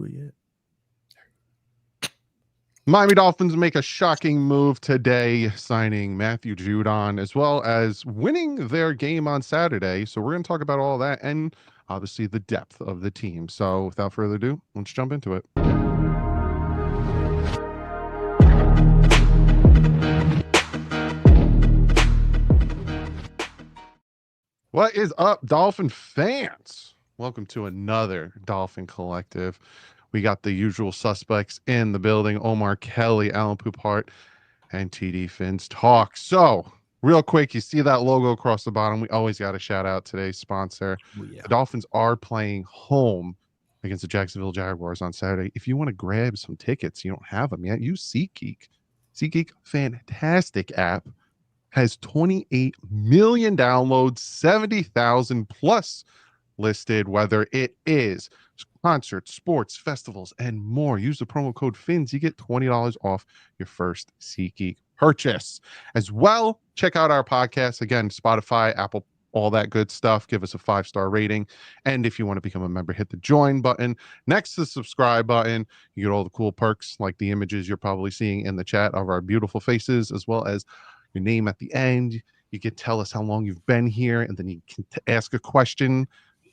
we at? Miami Dolphins make a shocking move today, signing Matthew Judon, as well as winning their game on Saturday. So we're going to talk about all that and obviously the depth of the team. So without further ado, let's jump into it. What is up, Dolphin fans? Welcome to another Dolphin Collective. We got the usual suspects in the building: Omar Kelly, Alain Poupart, and TD Phins Talk. So, real quick, you see that logo across the bottom. We always got to shout out today's sponsor. The Dolphins are playing home against the Jacksonville Jaguars on Saturday. If you want to grab some tickets, you don't have them yet, use SeatGeek. SeatGeek, fantastic app. Has 28 million downloads, 70,000 plus listed, whether it is concerts, sports, festivals, and more. Use the promo code FINS. You get $20 off your first SeatGeek purchase. As well, check out our podcast. Again, Spotify, Apple, all that good stuff. Give us a 5-star rating. And if you want to become a member, hit the join button next to the subscribe button. You get all the cool perks like the images you're probably seeing in the chat of our beautiful faces, as well as your name at the end. You can tell us how long you've been here, and then you can ask a question.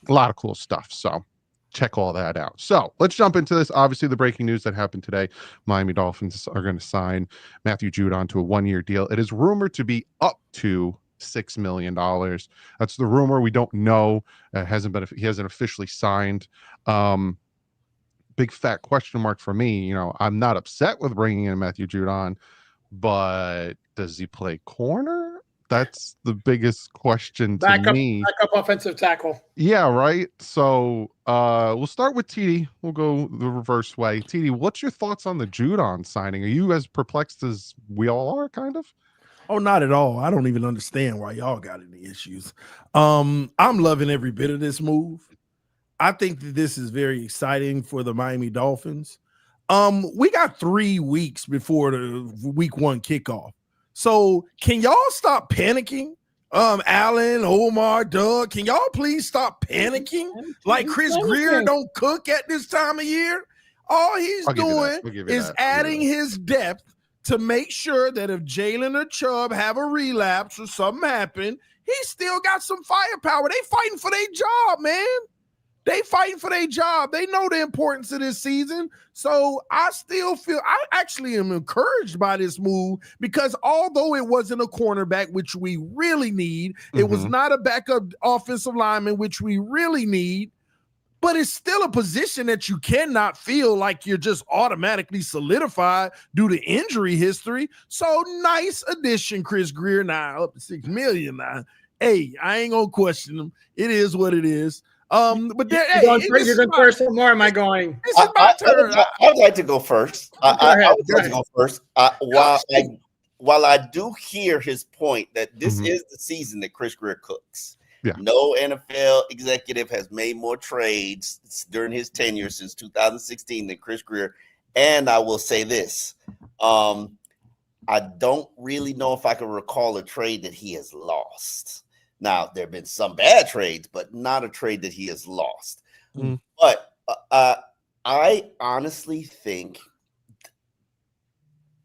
A lot of cool stuff. So check all that out. So let's jump into this. Obviously, the breaking news that happened today: Miami Dolphins are going to sign Matthew Judon to a 1-year deal. It is rumored to be up to $6 million. That's the rumor. We don't know. He hasn't officially signed. Big fat question mark for me. You know, I'm not upset with bringing in Matthew Judon, but does he play corner? That's the biggest question to me. Backup offensive tackle. Yeah, right. So we'll start with TD. We'll go the reverse way. TD, what's your thoughts on the Judon signing? Are you as perplexed as we all are, kind of? Oh, not at all. I don't even understand why y'all got any issues. I'm loving every bit of this move. I think that this is very exciting for the Miami Dolphins. We got 3 weeks before the week 1 kickoff. So can y'all stop panicking? Alain, Omar, Doug, can y'all please stop panicking? Like Chris Greer don't cook at this time of year. All he's doing is adding his depth to make sure that if Jalen or Chubb have a relapse or something happen, he still got some firepower. They fighting for their job, man. They fighting for their job. They know the importance of this season. So I still feel I actually am encouraged by this move, because although it wasn't a cornerback, which we really need, it was not a backup offensive lineman, which we really need, but it's still a position that you cannot feel like you're just automatically solidified due to injury history. So nice addition, Chris Greer. Now up to $6 million now. Hey, I ain't gonna question him. It is what it is. But you're going first, or more? Am I going? This is my turn. I'd like to go first. I would like to go first. While I do hear his point that this is the season that Chris Greer cooks. Yeah. No NFL executive has made more trades during his tenure since 2016 than Chris Greer. And I will say this. I don't really know if I can recall a trade that he has lost. Now, there have been some bad trades, but not a trade that he has lost. But I honestly think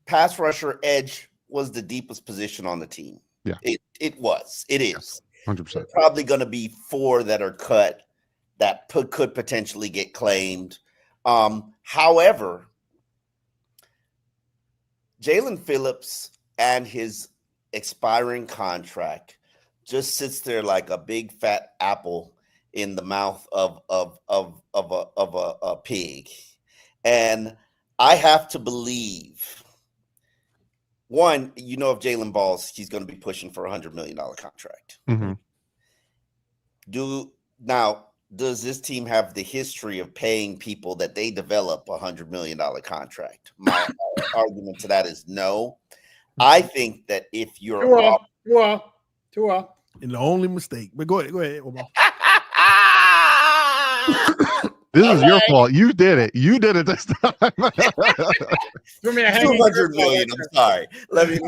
pass rusher edge was the deepest position on the team. Yeah, it was. It is. 100%. There's probably going to be 4 that are cut that could potentially get claimed. However, Jalen Phillips and his expiring contract just sits there like a big fat apple in the mouth of a pig. And I have to believe, one, if Jalen balls, he's going to be pushing for $100 million contract. Does this team have the history of paying people that they develop $100 million contract? My argument to that is no. I think that if you're too well. And the only mistake. But go ahead, Omar. This is your fault. You did it. You did it this time. $200 million. I'm sorry. Let me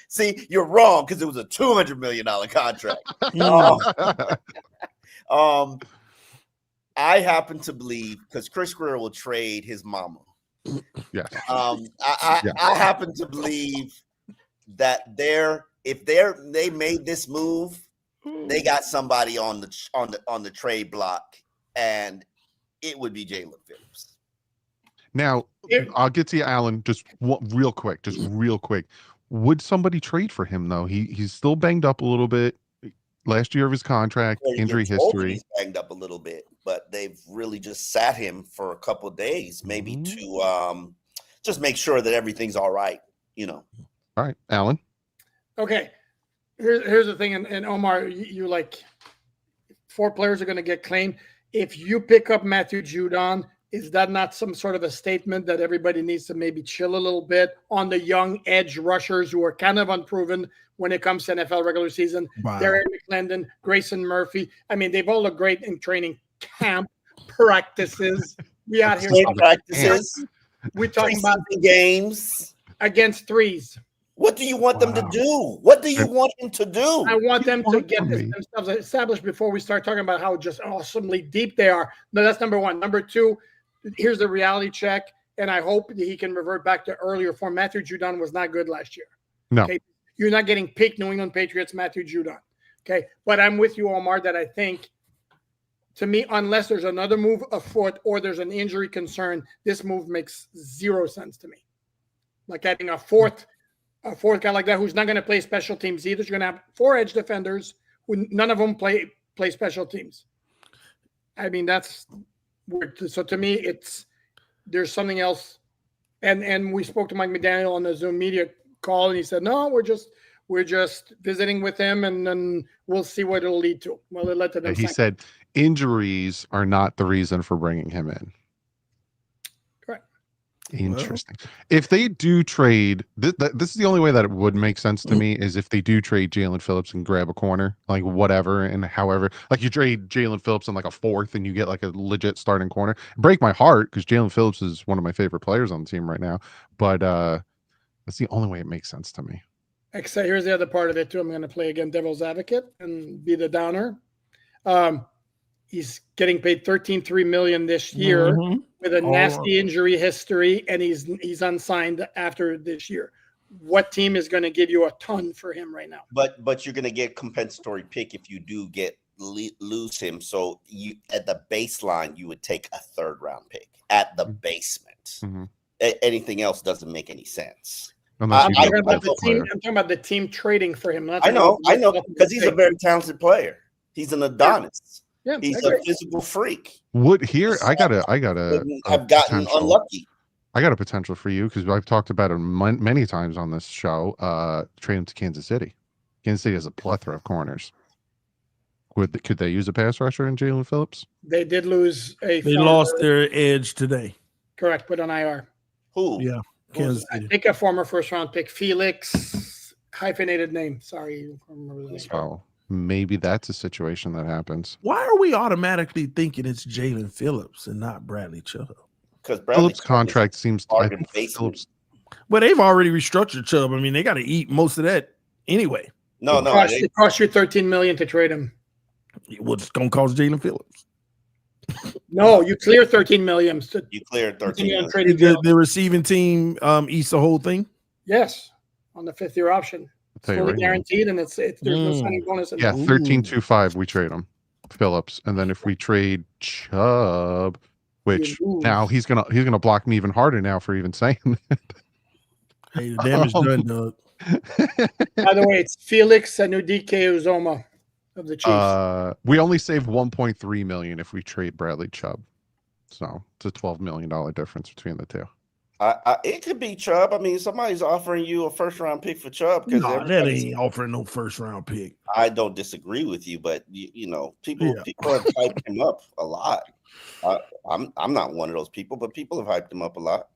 see. You're wrong, because it was a $200 million contract. I happen to believe because Chris Greer will trade his mama. Yes. I happen to believe that if they made this move, they got somebody on the trade block, and it would be Jalen Phillips. Now, I'll get to you, Alan, just real quick. Would somebody trade for him, though? He's still banged up a little bit. Last year of his contract, injury history. He's banged up a little bit, but they've really just sat him for a couple of days, maybe to just make sure that everything's all right, All right, Alan. Okay. Here's the thing, and Omar, you like 4 players are going to get claimed. If you pick up Matthew Judon, is that not some sort of a statement that everybody needs to maybe chill a little bit on the young edge rushers who are kind of unproven when it comes to NFL regular season? Wow. Derek McClendon, Grayson Murphy. I mean, they've all looked great in training camp practices. We out here practices. We're talking about games against threes. What do you want them to do? What do you want them to do? I want them to get themselves established before we start talking about how just awesomely deep they are. No, that's number one. Number two, here's the reality check, and I hope that he can revert back to earlier form. Matthew Judon was not good last year. No. Okay? You're not getting peak New England Patriots Matthew Judon. Okay, but I'm with you, Omar, that I think, to me, unless there's another move afoot or there's an injury concern, this move makes zero sense to me. Like adding a fourth guy like that who's not going to play special teams either. You're going to have 4 edge defenders who none of them play special teams. I mean, that's weird. So to me, there's something else. And we spoke to Mike McDaniel on the Zoom media call, and he said, no, we're just visiting with him, and then we'll see what it'll lead to. Well, it led to them. He said injuries are not the reason for bringing him in. Interesting. If they do trade, this is the only way that it would make sense to me is if they do trade Jalen Phillips and grab a corner, like whatever and however, like you trade Jalen Phillips in like a 4th and you get like a legit starting corner. Break my heart because Jalen Phillips is one of my favorite players on the team right now, but that's the only way it makes sense to me. Except here's the other part of it too. I'm going to play again devil's advocate and be the downer. He's getting paid $13.3 million this year with a nasty injury history, and he's unsigned after this year. What team is going to give you a ton for him right now? But you're going to get compensatory pick if you do lose him. So you at the baseline you would take a 3rd round pick at the basement. Anything else doesn't make any sense. I'm talking about the team trading for him. I know, because he's a very talented player. He's an Adonis. Yeah, he's a physical freak. I've gotten unlucky. I got a potential for you because I've talked about it many times on this show. Trade him to Kansas City. Kansas City has a plethora of corners. Could they use a pass rusher in Jalen Phillips? They did lose They lost their edge today. Correct, put on IR. Who? Yeah, Kansas City. I think a former 1st round pick, Felix, hyphenated name. Sorry, I don't remember the name. Oh. Maybe that's a situation that happens. Why are we automatically thinking it's Jalen Phillips and not Bradley Chubb? Because Phillips' contract seems Phillips. Well, they've already restructured Chubb. I mean, they got to eat most of that anyway. No, it cost you $13 million to trade him. What's going to cost Jalen Phillips? No, you clear $13 million. You cleared $13 million. The receiving team eats the whole thing? Yes, on the 5th-year option. Fully guaranteed, and there's no signing bonus. Yeah, 13.25 we trade him, Phillips, and then if we trade Chubb, which now he's gonna block me even harder now for even saying that. Hey, the damage done, Doug. By the way, it's Felix Anudike Uzoma of the Chiefs. We only save $1.3 million if we trade Bradley Chubb, so it's a $12 million difference between the two. It could be Chubb. I mean, somebody's offering you a 1st round pick for Chubb. No, that ain't offering no 1st round pick. I don't disagree with you, but people have hyped him up a lot. I'm not one of those people, but people have hyped him up a lot.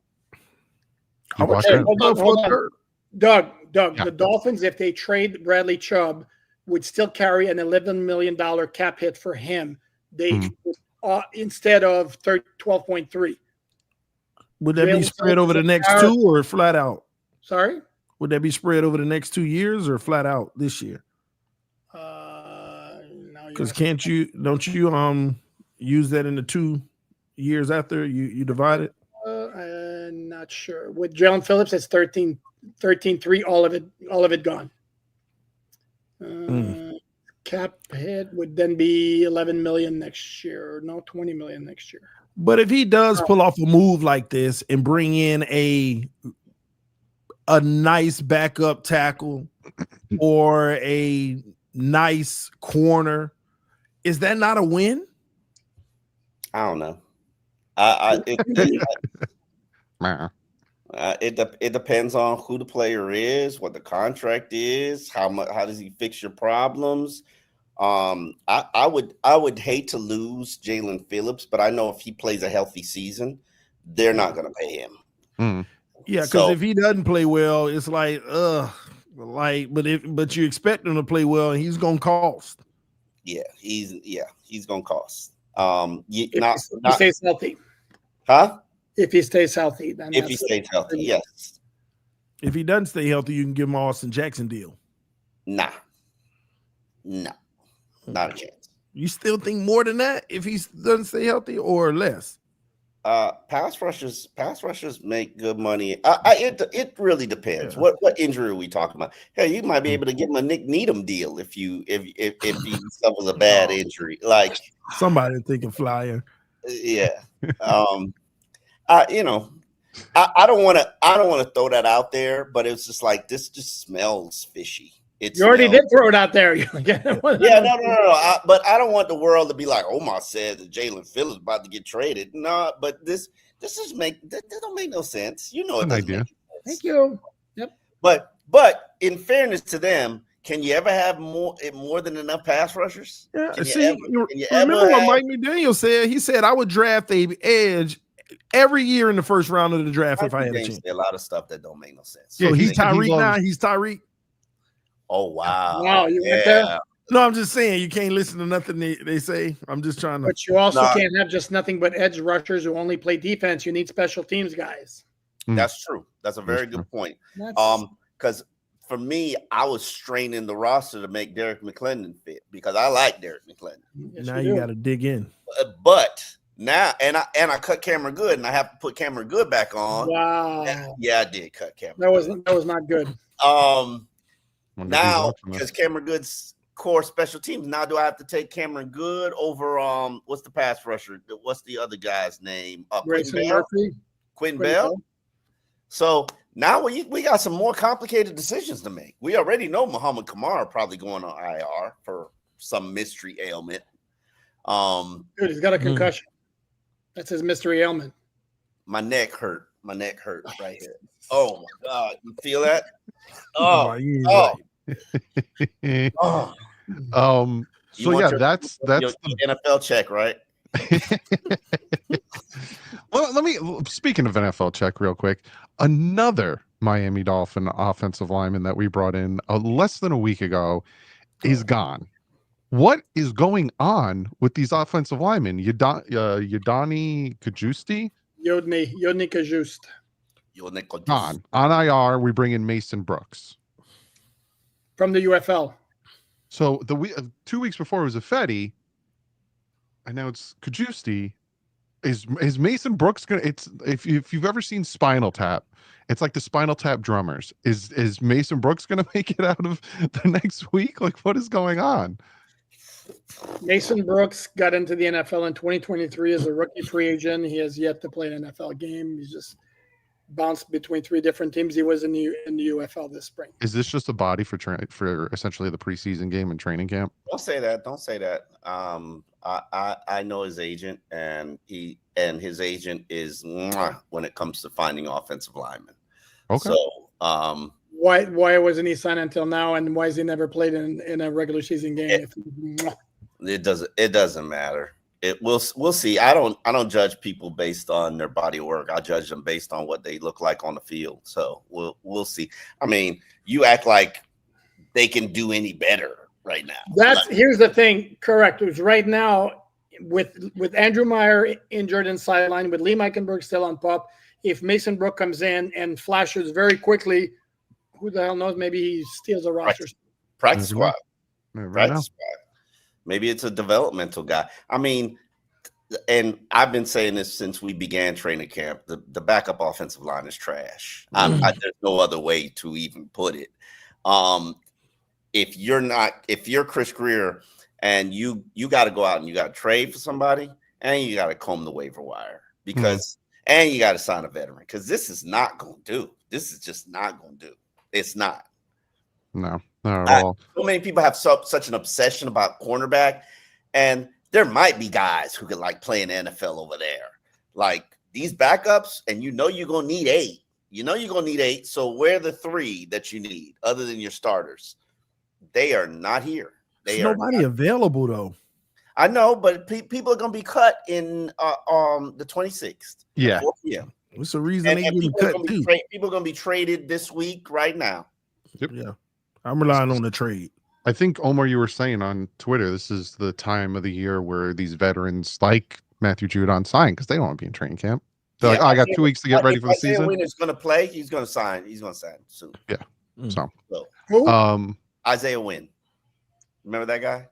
Hold on. Doug, yeah. The Dolphins, if they trade Bradley Chubb, would still carry an $11 million cap hit for him. They instead of 12.3. Would that be spread over the next 2 or flat out? Sorry? Would that be spread over the next 2 years or flat out this year? No. Because don't you use that in the 2 years after you divide it? I'm not sure. With Jalen Phillips, it's 13.3. All of it gone. Cap hit would then be 11 million next year. No, 20 million next year. But if he does pull off a move like this and bring in a nice backup tackle or a nice corner, is that not a win? I don't know. It depends on who the player is, what the contract is, how does he fix your problems. I would hate to lose Jalen Phillips, but I know if he plays a healthy season, they're not going to pay him. Yeah, because if he doesn't play well, it's like, but you expect him to play well, and he's going to cost. Yeah, he's going to cost. If he stays healthy, huh? If he stays healthy, then if he stays healthy, yes. If he doesn't stay healthy, you can give him an Austin Jackson deal. No, not a chance. You still think more than that if he doesn't stay healthy, or less? Pass rushers make good money. It really depends. Yeah. What injury are we talking about? Hey, you might be able to give him a Nick Needham deal if he suffers a bad injury. Like somebody thinking flyer. Yeah. I don't want to throw that out there, but it's just like this just smells fishy. You already did throw it out there. No. But I don't want the world to be like, Omar said that Jalen Phillips about to get traded. No, but this don't make no sense. You know it doesn't make sense. Thank you. Yep. But in fairness to them, can you ever have more than enough pass rushers? Yeah. Remember what Mike McDaniel said? He said I would draft a edge every year in the first round of the draft if I had a chance. A lot of stuff that don't make no sense. So he's Tyreek now. He's Tyreek. Oh wow! Wow, you went there? No, I'm just saying you can't listen to nothing they say. I'm just trying to. But you also can't have just nothing but edge rushers who only play defense. You need special teams guys. That's true. That's a very good point. Because for me, I was straining the roster to make Derek McClendon fit because I like Derek McClendon. Yes, now you got to dig in. But now, and I cut Cameron Good, and I have to put Cameron Good back on. Wow. Yeah, I did cut Cameron. That was not good. Now, because Cameron Good's core special teams, now do I have to take Cameron Good over what's the pass rusher? What's the other guy's name? Quentin Bell. So now we got some more complicated decisions to make. We already know Muhammad Kamara probably going on IR for some mystery ailment. Dude, he's got a concussion. That's his mystery ailment. My neck hurt right here. Oh my God, you feel that? So yeah, that's the NFL check, right? Well, let me, speaking of NFL check real quick, another Miami Dolphin offensive lineman that we brought in less than a week ago is gone. What is going on with these offensive linemen? Yodani Kajusti? Yodni Kajust. On IR, we bring in Mason Brooks from the UFL. So 2 weeks before it was Ifedi, and now it's Kajusti. Is Mason Brooks gonna? It's if you've ever seen Spinal Tap, it's like the Spinal Tap drummers. Is Mason Brooks gonna make it out of the next week? Like, what is going on? Mason Brooks got into the NFL in 2023 as a rookie free agent. He has yet to play an NFL game. He's just bounced between 3 different teams. He was in the UFL this spring. Is this just a body for essentially the preseason game and training camp? Don't say that. I know his agent, and his agent is when it comes to finding offensive linemen. Okay. So why wasn't he signed until now, and why has he never played in a regular season game? It doesn't matter. We'll see. I don't judge people based on their body of work. I judge them based on what they look like on the field. So we'll see. I mean, you act like they can do any better right now. Here's the thing. Correct. It was right now with Andrew Meyer injured and sidelined, with Lee Meikenberg still on PUP. If Mason Brook comes in and flashes very quickly, who the hell knows? Maybe he steals a roster. Practice squad. Practice squad. Maybe it's a developmental guy. I mean, and I've been saying this since we began training camp. The backup offensive line is trash. There's no other way to even put it. If you're Chris Greer and you got to go out and you got to trade for somebody and you got to comb the waiver wire because and you got to sign a veteran because this is not going to do. This is just not going to do. It's not. No, not at all. So many people have such an obsession about cornerback, and there might be guys who could like play in the NFL over there. Like these backups, and you're going to need 8. You're going to need 8. So where are the 3 that you need other than your starters? They are not here. There's nobody available though. I know, but people are going to be cut in the 26th. Yeah. 4 p.m. What's the reason they getting cut too? People are going to be traded this week right now. Yep. Yeah. I'm relying on the trade. I think, Omar, you were saying on Twitter, this is the time of the year where these veterans like Matthew Judon sign because they don't want to be in training camp. They're like, I got 2 weeks to get ready for the season. When it's going to play, he's going to sign. He's going to sign soon. Yeah. So Who? Isaiah Wynn. Remember that guy?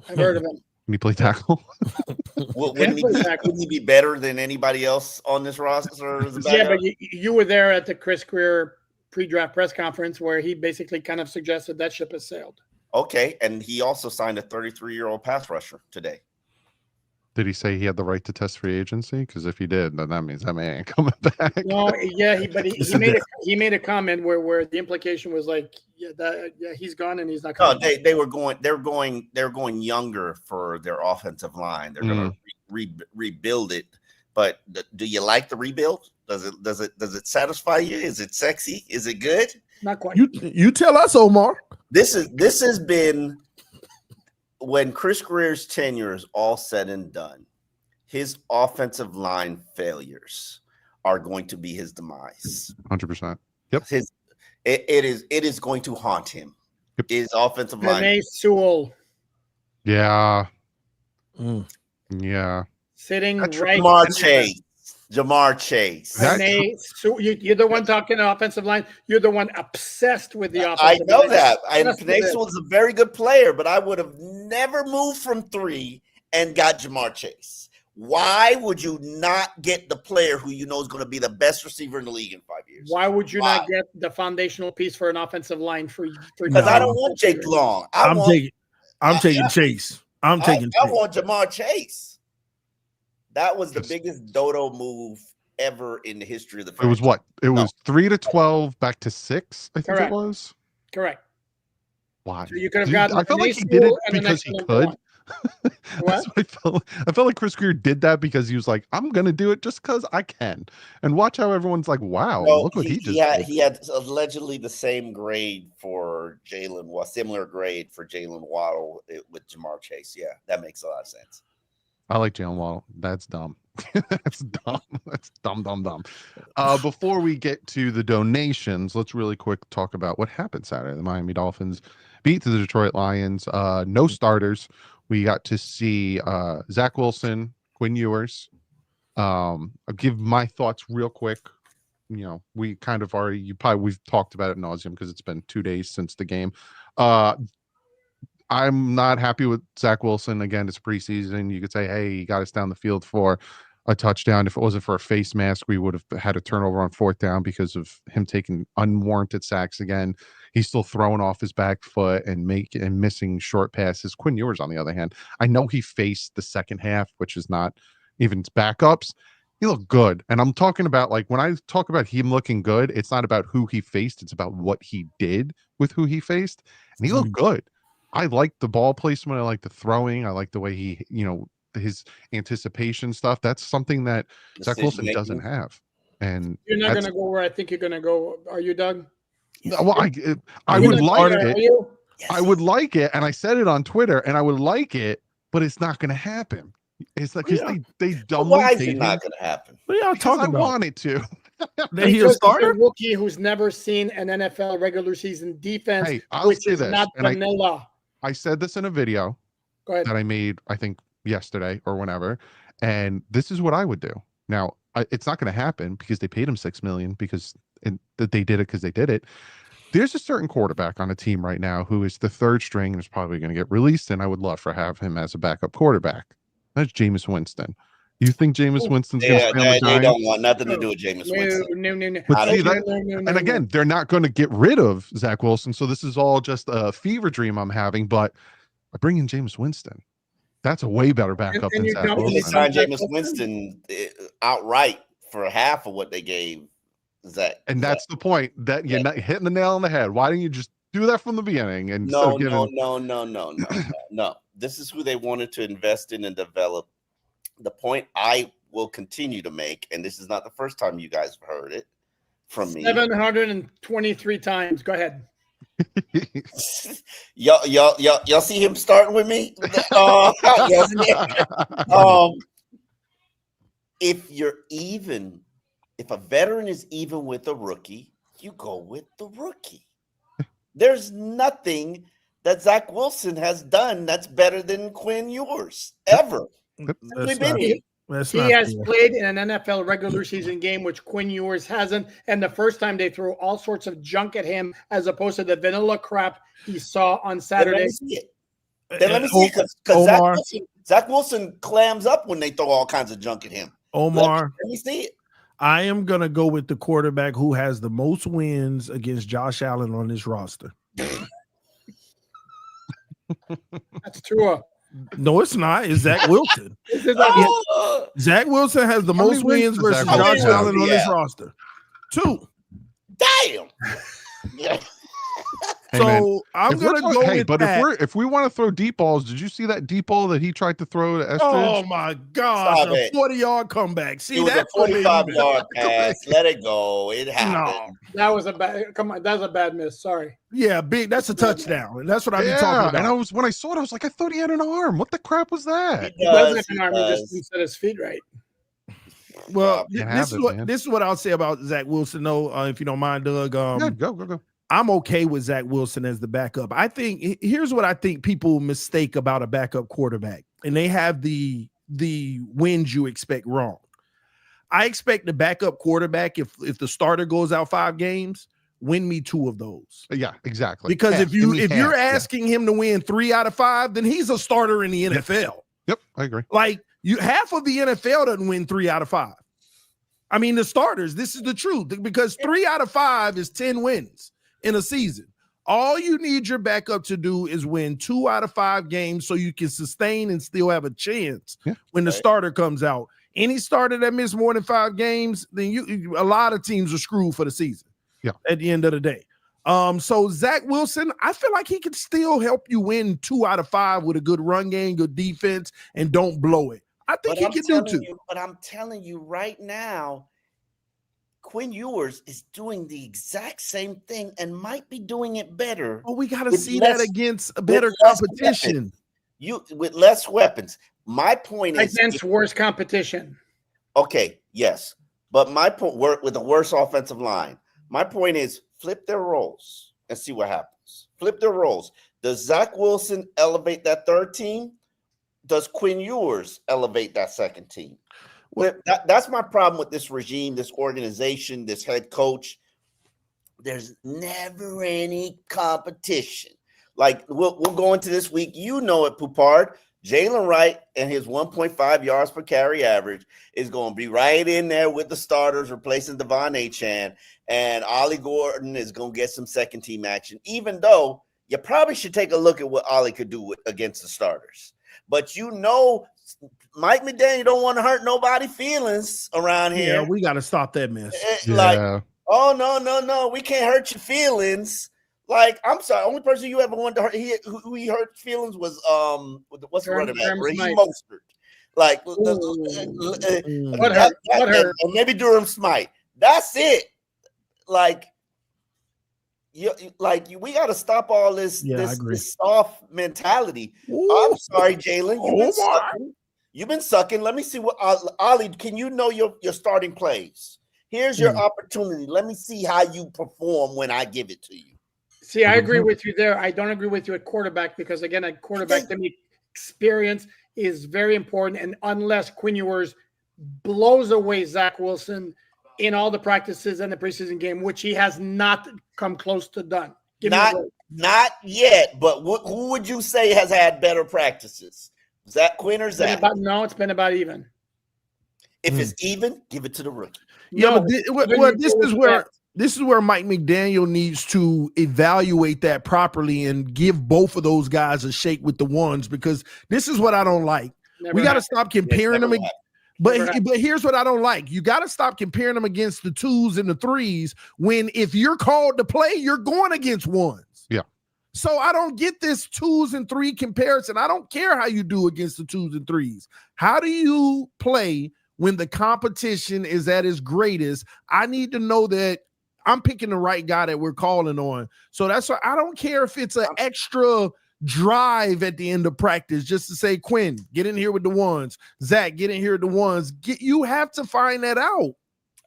I've heard of him. Can he play tackle? Wouldn't he be better than anybody else on this roster? Yeah, but you were there at the Chris Greer pre-draft press conference where he basically kind of suggested that ship has sailed. Okay, and he also signed a 33-year-old pass rusher today. Did he say he had the right to test free agency? Because if he did, then that means that man ain't coming back. No, yeah, he made a comment where the implication was like, he's gone and he's not coming. No, they're going younger for their offensive line. They're going to rebuild it. But do you like the rebuild? Does it satisfy you? Is it sexy? Is it good? Not quite. You tell us, Omar. This has been, when Chris Greer's tenure is all said and done, his offensive line failures are going to be his demise. 100%. Yep. It is going to haunt him. Yep. His offensive line. Renee Sewell. Yeah. Yeah. Sitting That's right. Jamar Chase. Renee, you're the one talking offensive line. You're the one obsessed with the offensive I know line. that. And Pinexel was a very good player, but I would have never moved from 3 and got Jamar Chase. Why would you not get the player who you know is going to be the best receiver in the league in 5 years? Why would you not get the foundational piece for an offensive line for? Because I don't want Jake Long. I'm taking Chase. I want Jamar Chase. That was the biggest dodo move ever in the history of the franchise. It was what? It was 3 to 12 back to 6, I think Correct. it was. Correct. Why? So you could have gotten. I felt like he did it because he could. What? I felt like Chris Greer did that because he was like, I'm gonna do it just because I can. And watch how everyone's like, wow, look what he just did. He had allegedly the same grade for similar grade for Jalen Waddle with Jamar Chase. Yeah, that makes a lot of sense. I like Jalen Waddle. That's dumb. That's dumb. That's dumb. Before we get to the donations, let's really quick talk about what happened Saturday. The Miami Dolphins beat the Detroit Lions. No starters. We got to see Zach Wilson, Quinn Ewers. I'll give my thoughts real quick. You know, we kind of we've talked about it nauseum because it's been 2 days since the game. I'm not happy with Zach Wilson. Again, it's preseason. You could say, hey, he got us down the field for a touchdown. If it wasn't for a face mask, we would have had a turnover on 4th down because of him taking unwarranted sacks again. He's still throwing off his back foot and missing short passes. Quinn Ewers, on the other hand, I know he faced the second half, which is not even backups. He looked good. And I'm talking about, like, when I talk about him looking good, it's not about who he faced. It's about what he did with who he faced. And he looked good. I like the ball placement. I like the throwing. I like the way he, his anticipation stuff. That's something that Zach Wilson doesn't have. And you're not going to go where I think you're going to go. Are you, Doug? Well, I would like it. I would like it. And I said it on Twitter, and I would like it, but it's not going to happen. It's like, because they dumbly. Why is it not going to happen? What are y'all talking about? I want it to. He's a starter? Rookie who's never seen an NFL regular season defense, which is not vanilla. I said this in a video that I made, I think, yesterday or whenever, and this is what I would do. Now, it's not going to happen because they paid him $6 million because they did it because they did it. There's a certain quarterback on a team right now who is the 3rd string and is probably going to get released, and I would love to have him as a backup quarterback. That's Jameis Winston. You think Jameis Winston's going to Yeah, stay on the they Giants? don't want nothing to do with Jameis Winston. No. But see, No. and again, they're not going to get rid of Zach Wilson. So this is all just a fever dream I'm having. But I bring in Jameis Winston. That's a way better backup And than you Zach don't- They Wilson. signed Jameis Winston outright for half of what they gave Zach. And that's the point, that you're not hitting the nail on the head. Why didn't you just do that from the beginning? And No. This is who they wanted to invest in and develop. The point I will continue to make, and this is not the first time you guys have heard it from me. 723 times. Go ahead. y'all see him starting with me? If a veteran is even with a rookie, you go with the rookie. There's nothing that Zach Wilson has done that's better than Quinn Ewers ever. He has played in an NFL regular season game, which Quinn Ewers hasn't. And the first time they threw all sorts of junk at him, as opposed to the vanilla crap he saw on Saturday. Let me see it. Because Zach Wilson clams up when they throw all kinds of junk at him. Omar, let me see it. I am going to go with the quarterback who has the most wins against Josh Allen on this roster. That's Tua. No, it's not. It's Zach Wilson. Zach Wilson has the most wins versus Josh Allen on this roster. 2. Damn. Hey, so man, I'm gonna go with but that. if we want to throw deep balls, did you see that deep ball that he tried to throw to Estridge? Oh my gosh, a 40-yard comeback. See, it was that a 45-yard pass. Let it go. It happened. No. That was a bad. Come on, that's a bad miss. Sorry. Yeah, big. That's a touchdown, and that's what I've been talking about. And when I saw it, I was like, I thought he had an arm. What the crap was that? He doesn't have an arm. He just didn't set his feet right. Well, this is what I'll say about Zach Wilson, though, if you don't mind, Doug. Go. I'm okay with Zach Wilson as the backup. I think here's what I think people mistake about a backup quarterback, and they have the wins you expect wrong. I expect the backup quarterback, if the starter goes out 5 games, win me 2 of those. Yeah, exactly. Because if you're asking him to win 3 out of 5, then he's a starter in the NFL. Yep, I agree. Like half of the NFL doesn't win 3 out of 5. I mean, the starters, this is the truth, because 3 out of 5 is 10 wins in a season. All you need your backup to do is win 2 out of 5 games so you can sustain and still have a chance when the starter comes out. Any starter that missed more than 5 games, then a lot of teams are screwed for the season. Yeah. At the end of the day. So Zach Wilson, I feel like he could still help you win 2 out of 5 with a good run game, good defense, and don't blow it. I think he can do 2. But I'm telling you right now, Quinn Ewers is doing the exact same thing and might be doing it better. Oh, we got to see that against a better competition. With less weapons. My point is against worse competition. Okay, yes. But my point, with a worse offensive line. My point is flip their roles and see what happens. Flip their roles. Does Zach Wilson elevate that 3rd team? Does Quinn Ewers elevate that 2nd team? Well, that's my problem with this regime, this organization, this head coach. There's never any competition. Like we'll go into this week. You know it, Poupart. Jalen Wright and his 1.5 yards per carry average is going to be right in there with the starters, replacing Devon Achane. And Ollie Gordon is going to get some 2nd team action, even though you probably should take a look at what Ollie could do against the starters. But Mike McDaniel don't want to hurt nobody's feelings around here. Yeah, we got to stop that mess. Like, oh, no, we can't hurt your feelings. Like, I'm sorry, only person you ever wanted to hurt, who he hurt feelings was what's the running back? Raheem Mostert. Like, or maybe Durham Smythe. That's it. Like, we got to stop all this this soft mentality. Ooh. I'm sorry, Jalen. You've been sucking. Let me see what Ollie. Can you know your starting plays? Here's your opportunity. Let me see how you perform when I give it to you. See, I agree with you there. I don't agree with you at quarterback because, again, at quarterback, to me, experience is very important. And unless Quinn Ewers blows away Zach Wilson in all the practices and the preseason game, which he has not come close to done. Not yet, but who would you say has had better practices? Zach Quinn or Zach? No, it's been about even. If it's even, give it to the rookie. Yeah, No, but then you go with this is where Mike McDaniel needs to evaluate that properly and give both of those guys a shake with the ones, because this is what I don't like. Never We got to happened. stop comparing them. Never But here's what I don't like. You got to stop comparing them against the 2s and the 3s when if you're called to play, you're going against 1s. Yeah. So I don't get this 2s and 3 comparison. I don't care how you do against the 2s and 3s. How do you play when the competition is at its greatest? I need to know that I'm picking the right guy that we're calling on. So that's why I don't care if it's an extra drive at the end of practice just to say, Quinn, get in here with the 1s. Zach, get in here with the 1s. You have to find that out.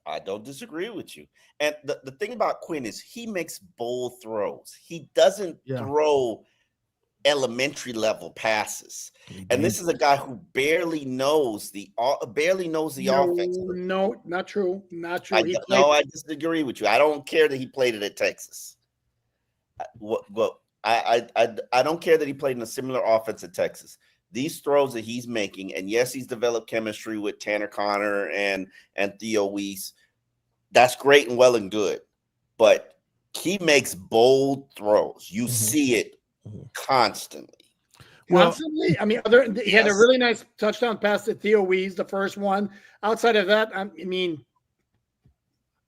I don't disagree with you. And the thing about Quinn is he makes bold throws. He doesn't throw elementary level passes. And this is a guy who barely knows the offense. No, not true. Not true. I disagree with you. I don't care that he played it at Texas. I don't care that he played in a similar offense at Texas. These throws that he's making, and yes, he's developed chemistry with Tanner Connor and Theo Weiss. That's great and well and good, but he makes bold throws. You see it constantly. Constantly. I mean, he had a really nice touchdown pass to Theo Weiss, the first one. Outside of that, I mean,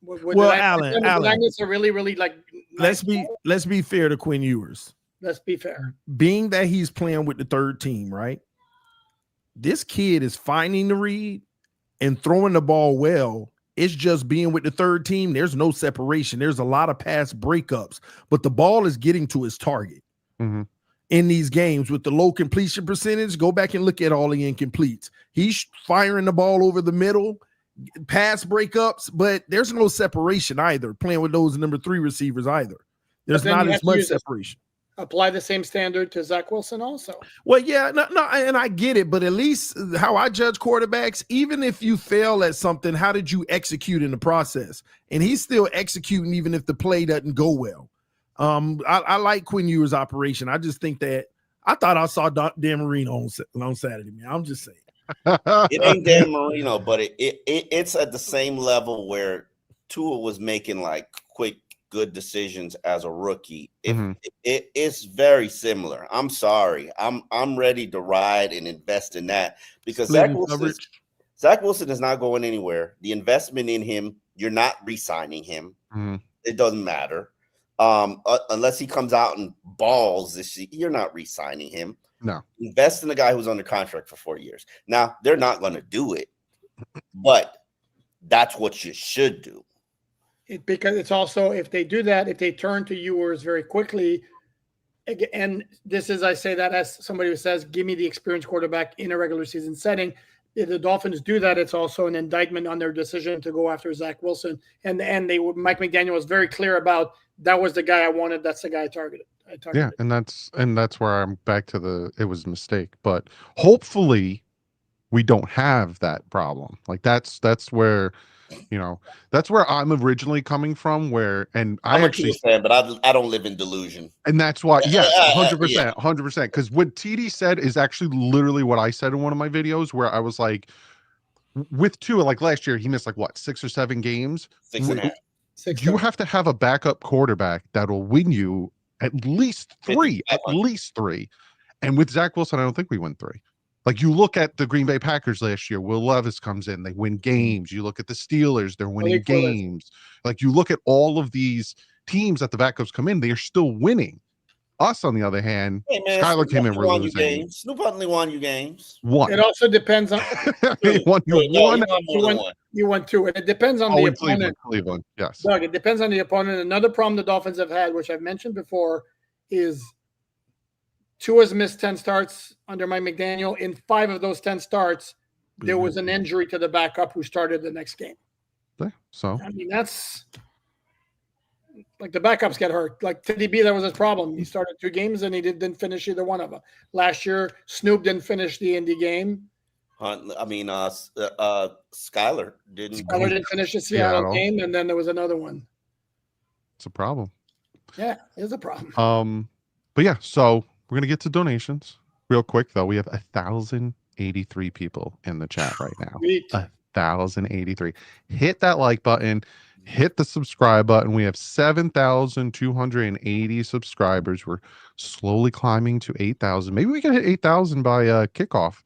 Alain, it's a really, really like. Let's be fair to Quinn Ewers. Let's be fair. Being that he's playing with the 3rd team, right? This kid is finding the read and throwing the ball well. It's just being with the 3rd team. There's no separation. There's a lot of pass breakups, but the ball is getting to his target in these games with the low completion percentage. Go back and look at all the incompletes. He's firing the ball over the middle, pass breakups, but there's no separation either. Playing with those number 3 receivers either. There's not as much separation. Apply the same standard to Zach Wilson also. Well, yeah, no, and I get it, but at least how I judge quarterbacks, even if you fail at something, how did you execute in the process? And he's still executing even if the play doesn't go well. I like Quinn Ewers' operation. I just think that I thought I saw Dan Marino on Saturday, man. I'm just saying. It ain't Dan Marino, but it's at the same level where Tua was making like quick, good decisions as a rookie. It's very similar. I'm sorry. I'm ready to ride and invest in that because Zach Wilson is not going anywhere. The investment in him, you're not re-signing him. It doesn't matter. Unless he comes out and balls this year, you're not re-signing him. No. Invest in a guy who's under contract for 4 years. Now, they're not going to do it, but that's what you should do. Because it's also, if they do that, if they turn to Ewers very quickly, and this is, I say that as somebody who says, give me the experienced quarterback in a regular season setting. If the Dolphins do that, it's also an indictment on their decision to go after Zach Wilson. And Mike McDaniel was very clear about that was the guy I wanted. That's the guy I targeted. Yeah, and that's where I'm back to it was a mistake. But hopefully we don't have that problem. Like that's where that's where I'm originally coming from. I'm actually fan, but I don't live in delusion, and that's why. Yes, 100%. Because what TD said is actually literally what I said in one of my videos, where I was like, with Tua, like last year, he missed like what 6 or 7 games. 6.5. You have to have a backup quarterback that'll win you at least 3. And with Zach Wilson, I don't think we win 3. Like you look at the Green Bay Packers last year, Will Levis comes in, they win games. You look at the Steelers, they're winning games. Like you look at all of these teams that the backups come in, they are still winning. Us, on the other hand, Skyler came in, we're losing. Snoop only won you games. One. It also depends on you won 2, and it depends on the opponent. Cleveland, yes. Doug, it depends on the opponent. Another problem the Dolphins have had, which I've mentioned before, is Tua's missed 10 starts under Mike McDaniel. In 5 of those 10 starts, there was an injury to the backup who started the next game. So I mean, that's like the backups get hurt. Like Teddy B, that was his problem. He started 2 games and he didn't finish either one of them. Last year, Snoop didn't finish the Indy game. Skyler didn't finish the Seattle game, and then there was another one. It's a problem. Yeah, it's a problem. But yeah, so we're gonna get to donations real quick though. We have 1,083 people in the chat right now. 7,083. Hit that like button. Hit the subscribe button. We have 7,280 subscribers. We're slowly climbing to 8,000. Maybe we can hit 8,000 by kickoff.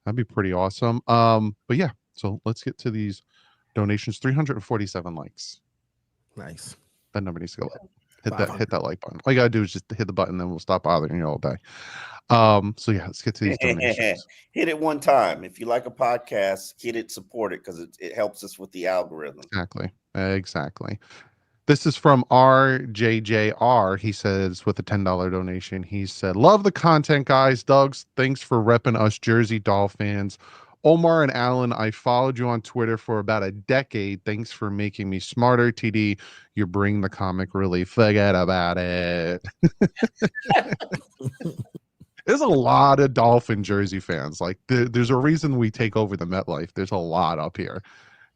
That'd be pretty awesome. But yeah, so let's get to these donations. 347 likes. Nice. That number needs to go up. Hit 500. that like button. All you gotta do is just hit the button, then we'll stop bothering you all day. So yeah, let's get to these donations. Hit it one time. If you like a podcast, hit it, support it, because it helps us with the algorithm. Exactly. This is from RJJR. He says, with a $10 donation, he said, love the content, guys. Dougs, thanks for repping us Jersey Dolphins. Omar and Alain, I followed you on Twitter for about a decade. Thanks for making me smarter. TD, you bring the comic relief. Forget about it. There's a lot of Dolphin Jersey fans. Like, there's a reason we take over the MetLife. There's a lot up here.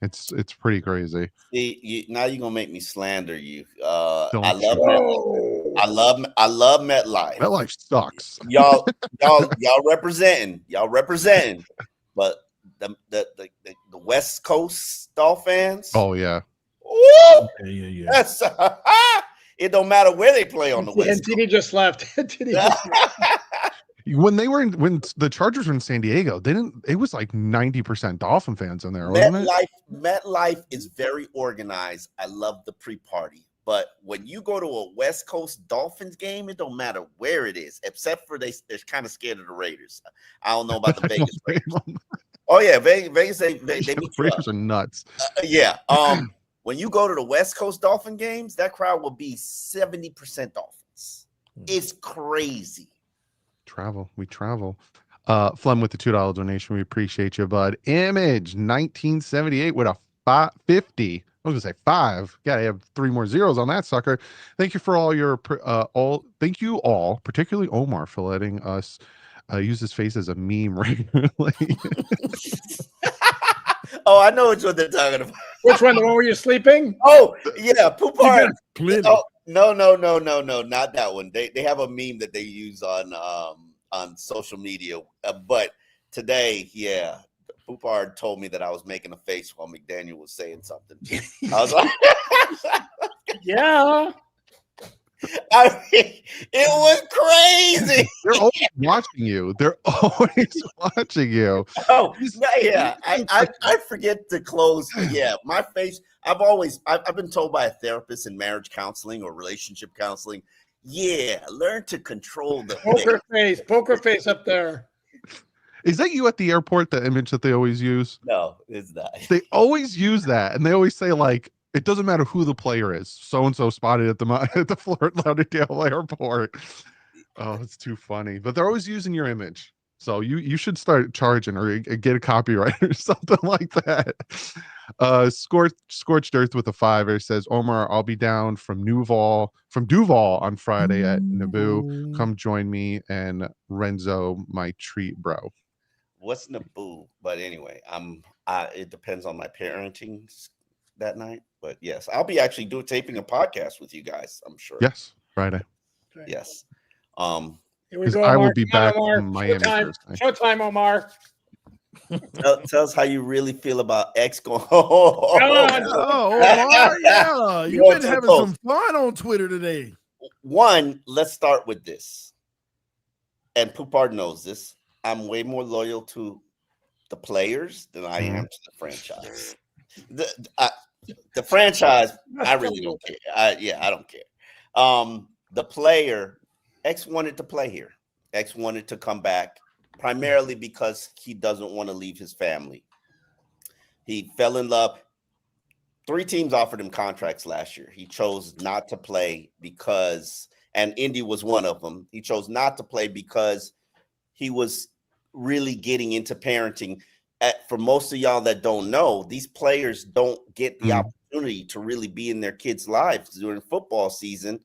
It's pretty crazy. See, now you're gonna make me slander you. Don't I love MetLife. I love MetLife. MetLife sucks. Y'all representing. But the West Coast Dolphins. Oh yeah. Woo! Yeah. That's it. Don't matter where they play on the West. And TD just left. When the Chargers were in San Diego, it was like 90% Dolphin fans in there, wasn't it? MetLife is very organized. I love the pre-party. But when you go to a West Coast Dolphins game, it don't matter where it is, except for they're kind of scared of the Raiders. I don't know about the Vegas Raiders. Oh yeah, Vegas they Raiders are nuts. Yeah. When you go to the West Coast Dolphin games, that crowd will be 70% Dolphins. It's crazy. We travel. Flem with the $2 donation. We appreciate you, bud. Image 1978 with a 50. I was gonna say 5. Gotta have 3 more zeros on that sucker. Thank you for all your thank you all, particularly Omar, for letting us use his face as a meme regularly. Oh, I know which one they're talking about. Which one? The one where you're sleeping? Oh, yeah, Poupart. Oh, no, not that one. They have a meme that they use on social media. But today, yeah, Poupart told me that I was making a face while McDaniel was saying something. I was like, yeah. I mean, it was crazy. They're always watching you. Oh, yeah. I forget to close. Yeah, my face. I've been told by a therapist in marriage counseling or relationship counseling. Yeah, learn to control the poker face up there. Is that you at the airport? The image that they always use? No, it's not. They always use that, and they always say like, it doesn't matter who the player is. So and so spotted at the Fort Lauderdale airport. Oh, it's too funny. But they're always using your image, so you should start charging or get a copyright or something like that. Scorched Earth with a 5 says, Omar, I'll be down from Duval on Friday at Naboo. Come join me and Renzo, my treat, bro. What's Naboo? But anyway, it depends on my parenting that night. But yes, I'll be actually taping a podcast with you guys, I'm sure. Yes, Friday. Yes. Here we go, I Omar. will be back in Miami Thursday. Showtime, Omar. Tell us how you really feel about X going. Omar, yeah. You've been having some fun on Twitter today. One, let's start with this. And Poupart knows this. I'm way more loyal to the players than I am to the franchise. The franchise, I really don't care. I don't care. The player, X wanted to play here. X wanted to come back primarily because he doesn't want to leave his family. He fell in love. 3 teams offered him contracts last year. He chose not to play and Indy was one of them. He chose not to play because he was really getting into parenting. For most of y'all that don't know, these players don't get the opportunity to really be in their kids' lives during football season.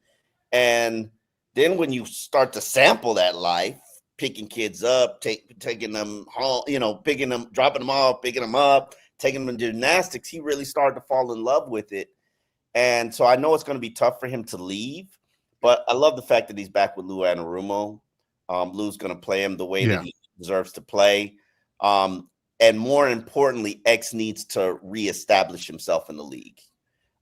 And then when you start to sample that life, picking kids up, taking them home, picking them, dropping them off, picking them up, taking them to gymnastics, he really started to fall in love with it. And so I know it's going to be tough for him to leave, but I love the fact that he's back with Lou Anarumo. Lou's going to play him the way that he deserves to play. And more importantly, X needs to reestablish himself in the league.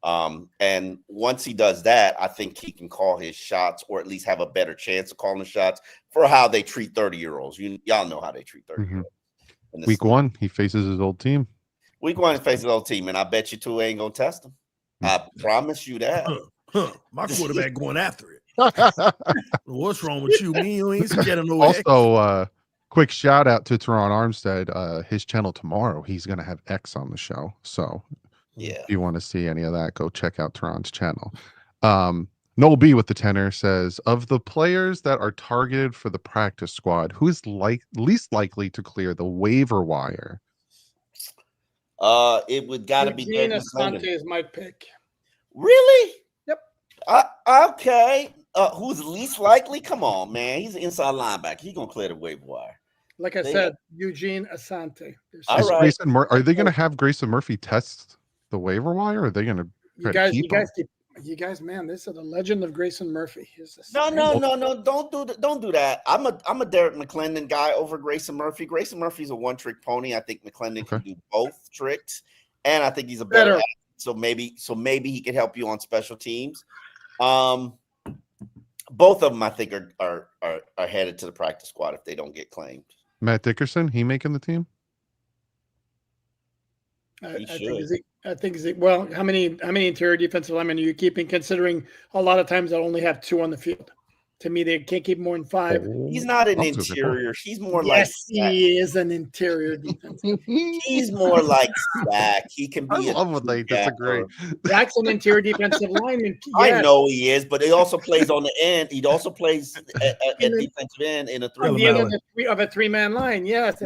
And once he does that, I think he can call his shots, or at least have a better chance of calling the shots for how they treat 30-year-olds. Y'all know how they treat 30-year-olds. Week 1, he faces his old team. Week 1, he faces his old team, and I bet you 2 ain't gonna test him. I promise you that. My quarterback going after it. What's wrong with you? Me, you ain't scared of no X. Also, quick shout out to Teron Armstead. His channel tomorrow, he's gonna have X on the show. So Yeah. if you want to see any of that, go check out Teron's channel. Noel B with the tenor says, of the players that are targeted for the practice squad, who is least likely to clear the waiver wire? It would gotta be Eugene Derek McClendon. Asante is my pick. Really? Yep. Okay. Who's least likely? Come on, man. He's an inside linebacker. He's gonna clear the waiver wire. Like I said, Eugene Asante. All Is right. are they going to have Grayson Murphy test the waiver wire? Or are they going to You guys, man, this is the legend of Grayson Murphy. No. Don't do that. I'm a Derek McClendon guy over Grayson Murphy. Grayson Murphy's a one-trick pony. I think McClendon can do both tricks, and I think he's a better athlete. So maybe he could help you on special teams. Both of them, I think, are headed to the practice squad if they don't get claimed. Matt Dickerson, he making the team? I think well, how many interior defensive linemen are you keeping, considering a lot of times they'll only have 2 on the field? To me, they can't keep more than 5. He's not an interior. He's more he is an interior defensive. He's more like Zach. He can be. I love when they disagree. Zach's an interior defensive lineman. I know he is, but he also plays on the end. He also plays at defensive end in a 3-man. Of a 3-man line. Yes.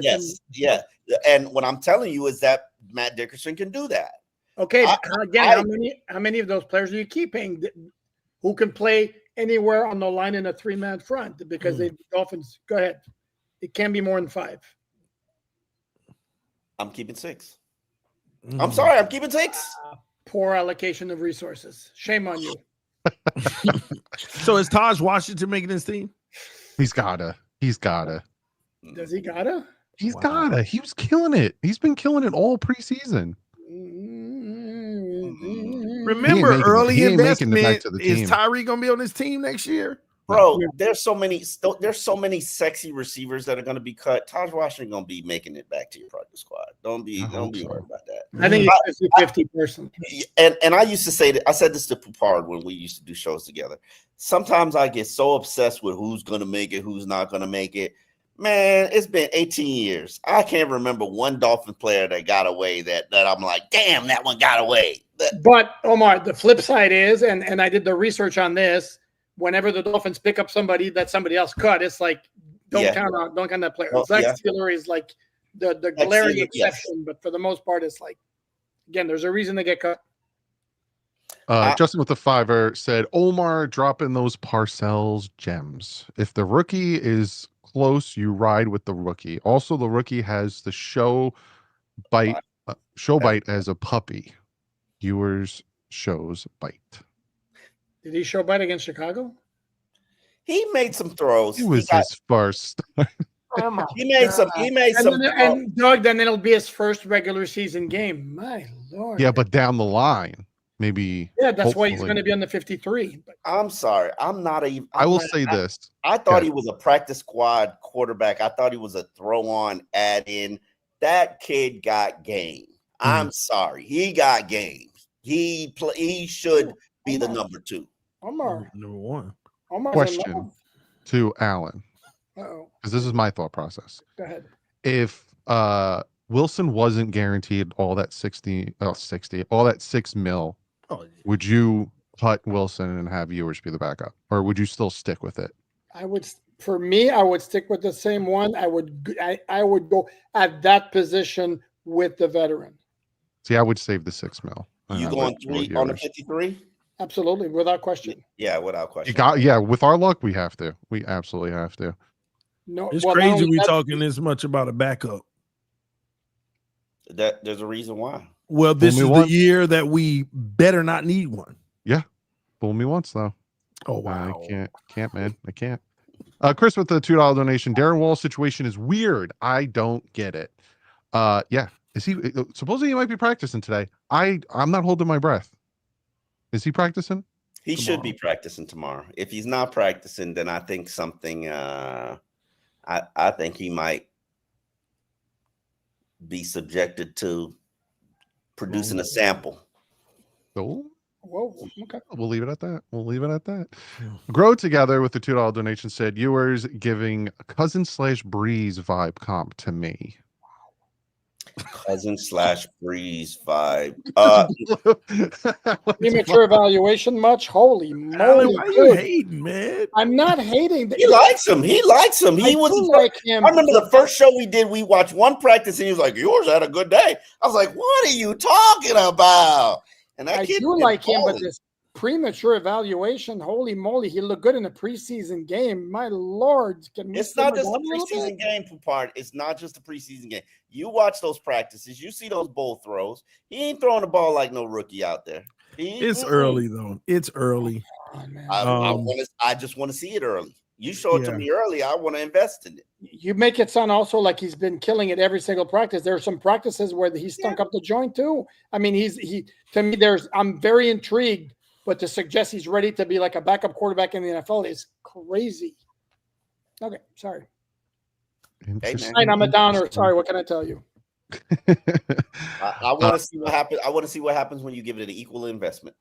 Yeah. And what I'm telling you is that Matt Dickerson can do that. Okay. Again, how many of those players are you keeping who can play anywhere on the line in a 3-man front? Because the Dolphins, go ahead. It can be more than 5. I'm keeping 6. I'm sorry, I'm keeping 6. Poor allocation of resources. Shame on you. So is Taj Washington making this team? He's gotta. Does he gotta? He's gotta. He was killing it. He's been killing it all preseason. Remember, early investment. Is Tyree gonna be on this team next year? Bro, there's so many sexy receivers that are going to be cut. Taj Washington going to be making it back to your practice squad. Don't be worried about that. I think it's 50 personally. And I used to say that, I said this to Poupart when we used to do shows together. Sometimes I get so obsessed with who's going to make it, who's not going to make it. Man, it's been 18 years. I can't remember one Dolphin player that got away that I'm like, damn, that one got away. But Omar, the flip side is, and I did the research on this. Whenever the Dolphins pick up somebody that somebody else cut, it's like don't count on that player. Zach Steeler is like the glaring exception, but for the most part, it's like, again, there's a reason they get cut. Justin with the $5 said, Omar dropping those Parcells gems. If the rookie is close, you ride with the rookie. Also, the rookie has the show bite as a puppy. Viewers shows bite. Did he show bite against Chicago? He made some throws. It was his first. He made some. And Doug, then it'll be his first regular season game. My Lord. Yeah, but down the line, maybe. Yeah, that's why he's going to be on the 53. But I'm sorry, I'm not even. I will say this. I thought he was a practice squad quarterback. I thought he was a throw-on, add-in. That kid got game. I'm sorry, he got game. He should be the number 2. Omar. Number 1. Question to Alain. Uh-oh. Because this is my thought process. Go ahead. If Wilson wasn't guaranteed all that $6 million, would you cut Wilson and have Ewers be the backup, or would you still stick with it? I would stick with the same one. I would go at that position with the veteran. See, I would save the $6 million. You going 3 on the 53? Absolutely, without question. Yeah, without question. With our luck, we have to. We absolutely have to. No, it's crazy we're talking this much about a backup. There's a reason why. Well, this is the year that we better not need one. Yeah, fool me once though. Oh wow, I can't, man, I can't. Chris with the $2 donation. Darren Wall's situation is weird. I don't get it. Yeah. Is he supposedly he might be practicing today? I'm not holding my breath. Is he practicing? He Tomorrow. should be practicing tomorrow. If he's not practicing, then I think something. I think he might be subjected to producing a sample. Oh, Whoa. Okay. we'll leave it at that. We'll leave it at that. Yeah. Grow Together with the $2 donation said, "Yours giving cousin/Breeze vibe comp to me." Cousin/Breeze vibe. Premature evaluation much? Holy Alan, moly. why you dude. hating, man? I'm not hating. He likes him. He likes him. I He was. do like him. I remember the first show we did. We watched one practice, and he was like, "Yours had a good day." I was like, "What are you talking about?" And that I kid do was like him, but balling. this premature evaluation, holy moly, he looked good in a preseason game. My Lord. Can we It's simmer not just down the a little preseason bit? game, Poupart. It's not just the preseason game. You watch those practices. You see those bowl throws. He ain't throwing the ball like no rookie out there. It's early though. It's early. Oh, man. I just want to see it early. You show it to Yeah. me early. I want to invest in it. You make it sound also like he's been killing it every single practice. There are some practices where he stunk up the joint too. I mean, to me, I'm very intrigued, but to suggest he's ready to be like a backup quarterback in the NFL is crazy. Okay, sorry. Interesting. Fine, I'm a downer. Sorry, what can I tell you? I want to see what happens. I want to see what happens when you give it an equal investment.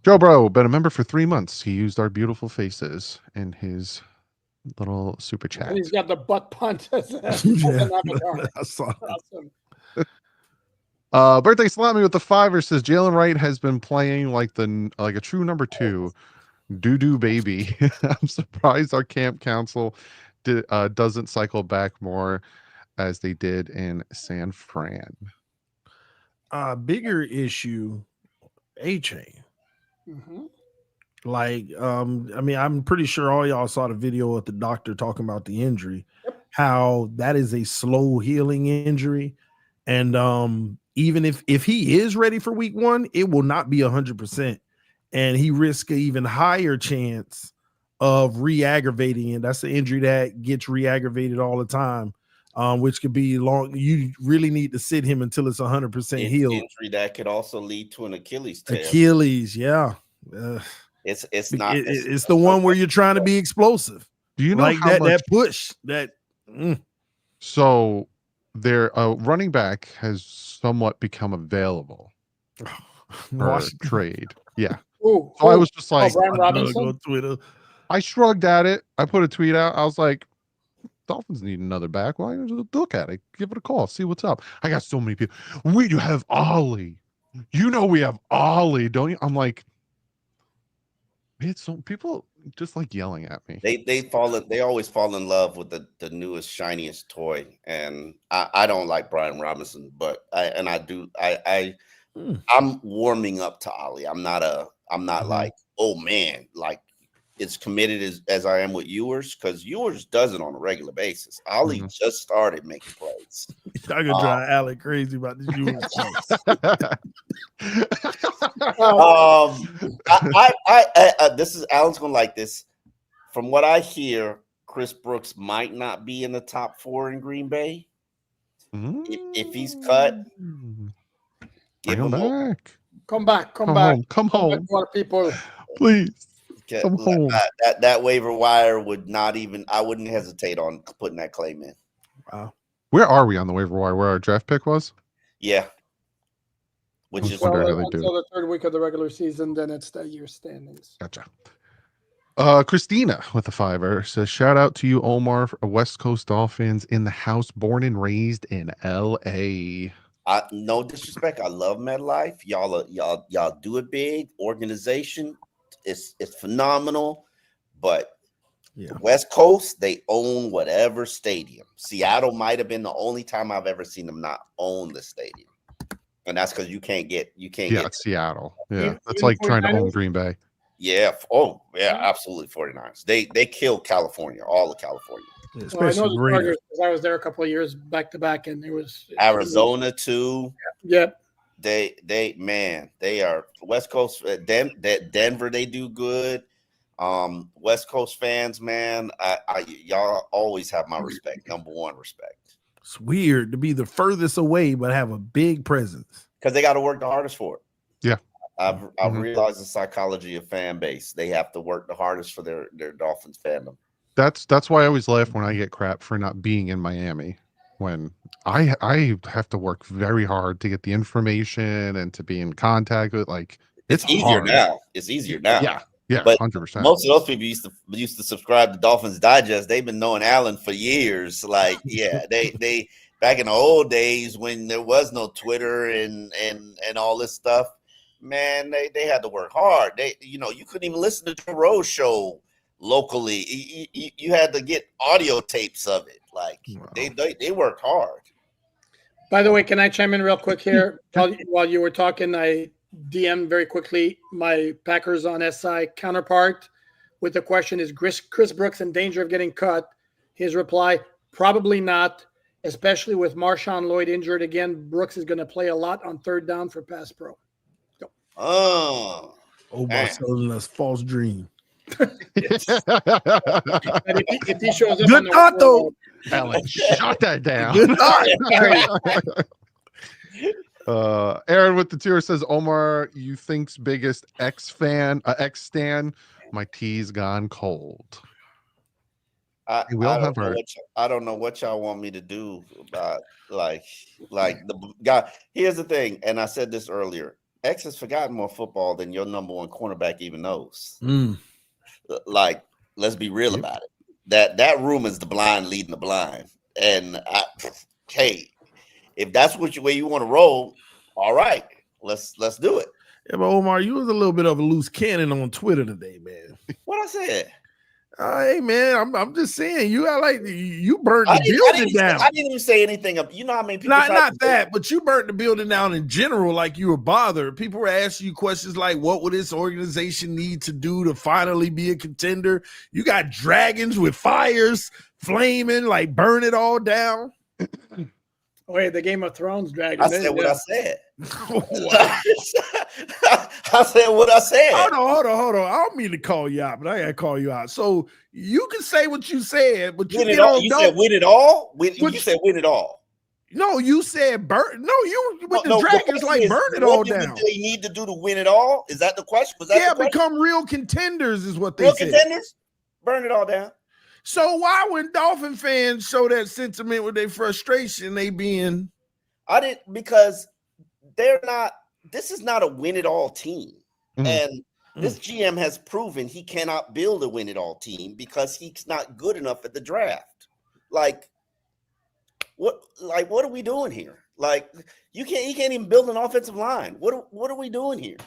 Joe Bro, been a member for 3 months. He used our beautiful faces in his little super chat. And he's got the butt punt as an Yeah, avatar. I saw that. Awesome. Birthday Salami with the $5 says Jalen Wright has been playing like a true number 2. Doo baby. I'm surprised our camp council doesn't cycle back more as they did in San Fran. Bigger issue, A-Chain. Mhm. Like, I mean, I'm pretty sure all y'all saw the video of the doctor talking about the injury, how that is a slow healing injury. And even if he is ready for week 1, it will not be 100%. And he risks an even higher chance of re-aggravating it. That's an injury that gets re-aggravated all the time, which could be long. You really need to sit him until it's 100% healed. Injury that could also lead to an Achilles tear. Achilles, yeah. It's It's not the one where you're trying to be explosive. Do you know like how much that push that so their running back has somewhat become available for trade? Yeah. Ooh, So I was just like, Brian Doug Robinson. on Twitter. I shrugged at it. I put a tweet out. I was like, Dolphins need another back. Why don't you look at it? Give it a call. See what's up. I got so many people. We do have Ollie. You know we have Ollie, don't you? I'm like, it's so people just like yelling at me. They always fall in love with the newest shiniest toy, and I don't like Brian Robinson, but I'm warming up to Ollie. I'm not like, oh man, like as committed as I am with Ewers, because Ewers does it on a regular basis. Ollie just started making plays. I could drive Alec crazy about this Ewers this is Alan's gonna like this. From what I hear, Chris Brooks might not be in the top 4 in Green Bay. If he's cut, give him back. Come back. Come back. Come home. More people. Please. Come home. That waiver wire would not even. I wouldn't hesitate on putting that claim in. Wow. Where are we on the waiver wire? Where our draft pick was? Yeah. Which is wonder how they until the 3rd week of the regular season, then it's the year standings. Gotcha. Christina with the $5 says, shout out to you, Omar, West Coast Dolphins in the house, born and raised in LA. No disrespect. I love MetLife. Y'all do it big. Organization, it's phenomenal. But the West Coast, they own whatever stadium. Seattle might have been the only time I've ever seen them not own the stadium, and that's because you can't get it's Seattle. Yeah, that's like trying to own Green Bay. Yeah. Oh, yeah. Absolutely. 49ers. They killed California. All of California. Yeah, Well, I know especially the Chargers because I was there a couple of years back to back, and it was Arizona too. Yep. They are West Coast. Denver, they do good. West Coast fans, man, y'all always have my respect. Number 1 respect. It's weird to be the furthest away but have a big presence. Because they got to work the hardest for it. Yeah. I've realized the psychology of fan base. They have to work the hardest for their Dolphins fandom. That's why I always laugh when I get crap for not being in Miami. When I have to work very hard to get the information and to be in contact with, like, It's easier hard. now. It's easier now. Yeah, but 100%. Most of those people used to subscribe to Dolphins Digest. They've been knowing Alain for years. Like, yeah, they back in the old days when there was no Twitter and all this stuff, man, they had to work hard. You couldn't even listen to the Rose show locally. You had to get audio tapes of it. Like, they worked hard. By the way, can I chime in real quick here? While you were talking, I DM very quickly my Packers on SI counterpart with the question, is Chris Brooks in danger of getting cut? His reply, probably not, especially with Marshawn Lloyd injured again. Brooks is going to play a lot on third down for pass pro. Go. Oh, Omar selling us false dream. If he shows up Good thought, though. Alain, shut that down. Good thought. Aaron with the tour says, Omar, you think's biggest X-Stan, my tea's gone cold. I don't know what y'all want me to do about like the guy. Here's the thing, and I said this earlier. X has forgotten more football than your number one cornerback even knows. Like, let's be real about it. That room is the blind leading the blind. And hey, if that's way you want to roll, all right, let's do it. Yeah, but Omar, you was a little bit of a loose cannon on Twitter today, man. What I said? Hey, man, I'm just saying, you got like you burnt the building down. I didn't even say anything. You know how many people? Not that, but you burnt the building down in general. Like, you were bothered. People were asking you questions like, "What would this organization need to do to finally be a contender?" You got dragons with fires flaming, like burn it all down. Wait, the Game of Thrones dragon. I said what I said. I said what I said. Hold on. I don't mean to call you out, but I gotta call you out. So you can say what you said, but you said win it all. You said win it all. No, you said burn. No, you with the dragons like burn it all down. What do they need to do to win it all? Is that the question? Was that the question? Become real contenders is what they said. Real contenders? Burn it all down. So why, when Dolphin fans show that sentiment with their frustration, they being? Because they're not. This is not a win-it-all team, and this GM has proven he cannot build a win-it-all team because he's not good enough at the draft. Like, what are we doing here? Like, he can't even build an offensive line. What are we doing here?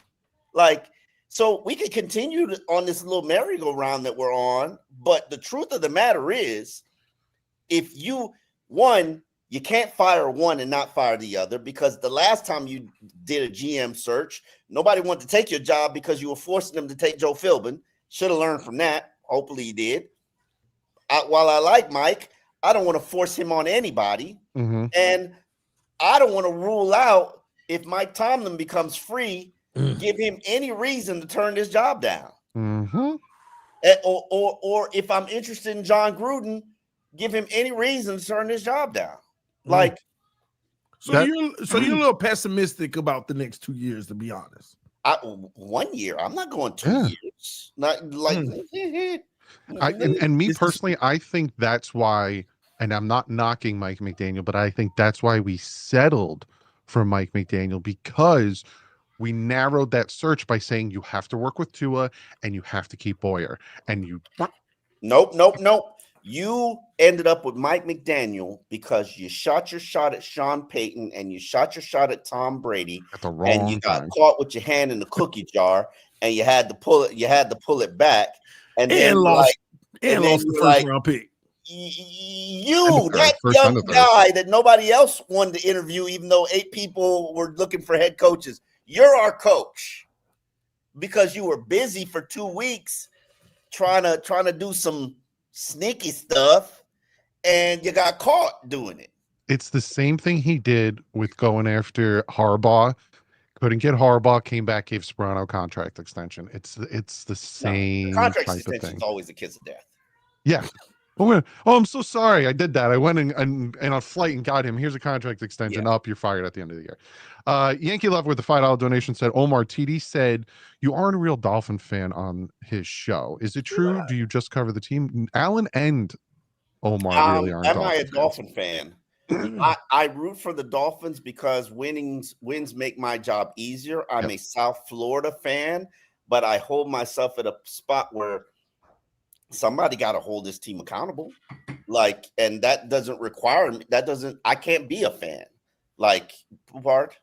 Like, so we could continue on this little merry-go-round that we're on, but the truth of the matter is, if you can't fire one and not fire the other, because the last time you did a GM search, nobody wanted to take your job because you were forcing them to take Joe Philbin. Should have learned from that. Hopefully he did. While I like Mike, I don't want to force him on anybody. And I don't want to rule out, if Mike Tomlin becomes free, give him any reason to turn this job down. Or if I'm interested in John Gruden, give him any reason to turn this job down. Like, you're a little pessimistic about the next 2 years, to be honest. 1 year. I'm not going 2 years. Not like and me personally, I think that's why, and I'm not knocking Mike McDaniel, but I think that's why we settled for Mike McDaniel, because we narrowed that search by saying you have to work with Tua and you have to keep Boyer. And you Nope. You ended up with Mike McDaniel because you shot your shot at Sean Payton and you shot your shot at Tom Brady, at the wrong and you got time. caught with your hand in the cookie jar, and you had to pull it. You had to pull it back, and lost the first round pick. That young guy that nobody else wanted to interview, even though 8 people were looking for head coaches. You're our coach because you were busy for 2 weeks trying to do some sneaky stuff, and you got caught doing it. It's the same thing he did with going after Harbaugh. Couldn't get Harbaugh, came back, gave Sperano contract extension. It's the same contract type extension of thing. is always a kiss of death. Yeah, Oh, I'm so sorry. I did that. I went and on a flight and got him. Here's a contract extension. Up, you're fired at the end of the year. Yankee Love with the $5 donation said, Omar, TD said you aren't a real Dolphin fan on his show. Is it true? Do you just cover the team? Alan and Omar really aren't. Am I a Dolphin fan? I root for the Dolphins because wins make my job easier. I'm a South Florida fan, but I hold myself at a spot where somebody got to hold this team accountable. Like, and that doesn't require me. I can't be a fan. Like, Poupart.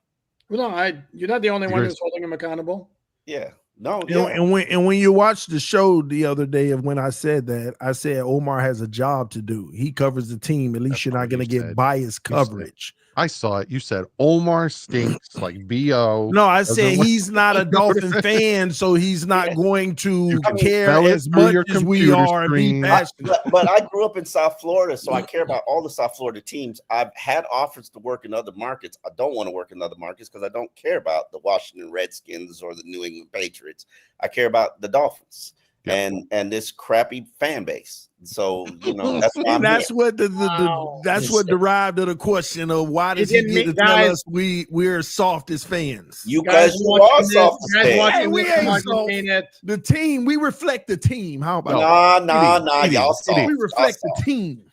Well, no, you're not the only one who's holding him accountable. Yeah. No, and when you watch the show the other day of when I said that, I said Omar has a job to do. He covers the team. At least you're not going to get biased coverage. I saw it. You said Omar stinks like BO. No, I said he's not a Dolphin fan, so he's not going to care as much as we are and be passionate. But I grew up in South Florida, so I care about all the South Florida teams. I've had offers to work in other markets. I don't want to work in other markets because I don't care about the Washington Redskins or the New England Patriots. I care about the Dolphins and this crappy fan base. So that's why that's what that's what derived of the question of why does he get to tell us we're soft as fans? You guys are soft as fans. Hey, we ain't soft. The team, we reflect the team. How about nah, y'all soft. We reflect the team.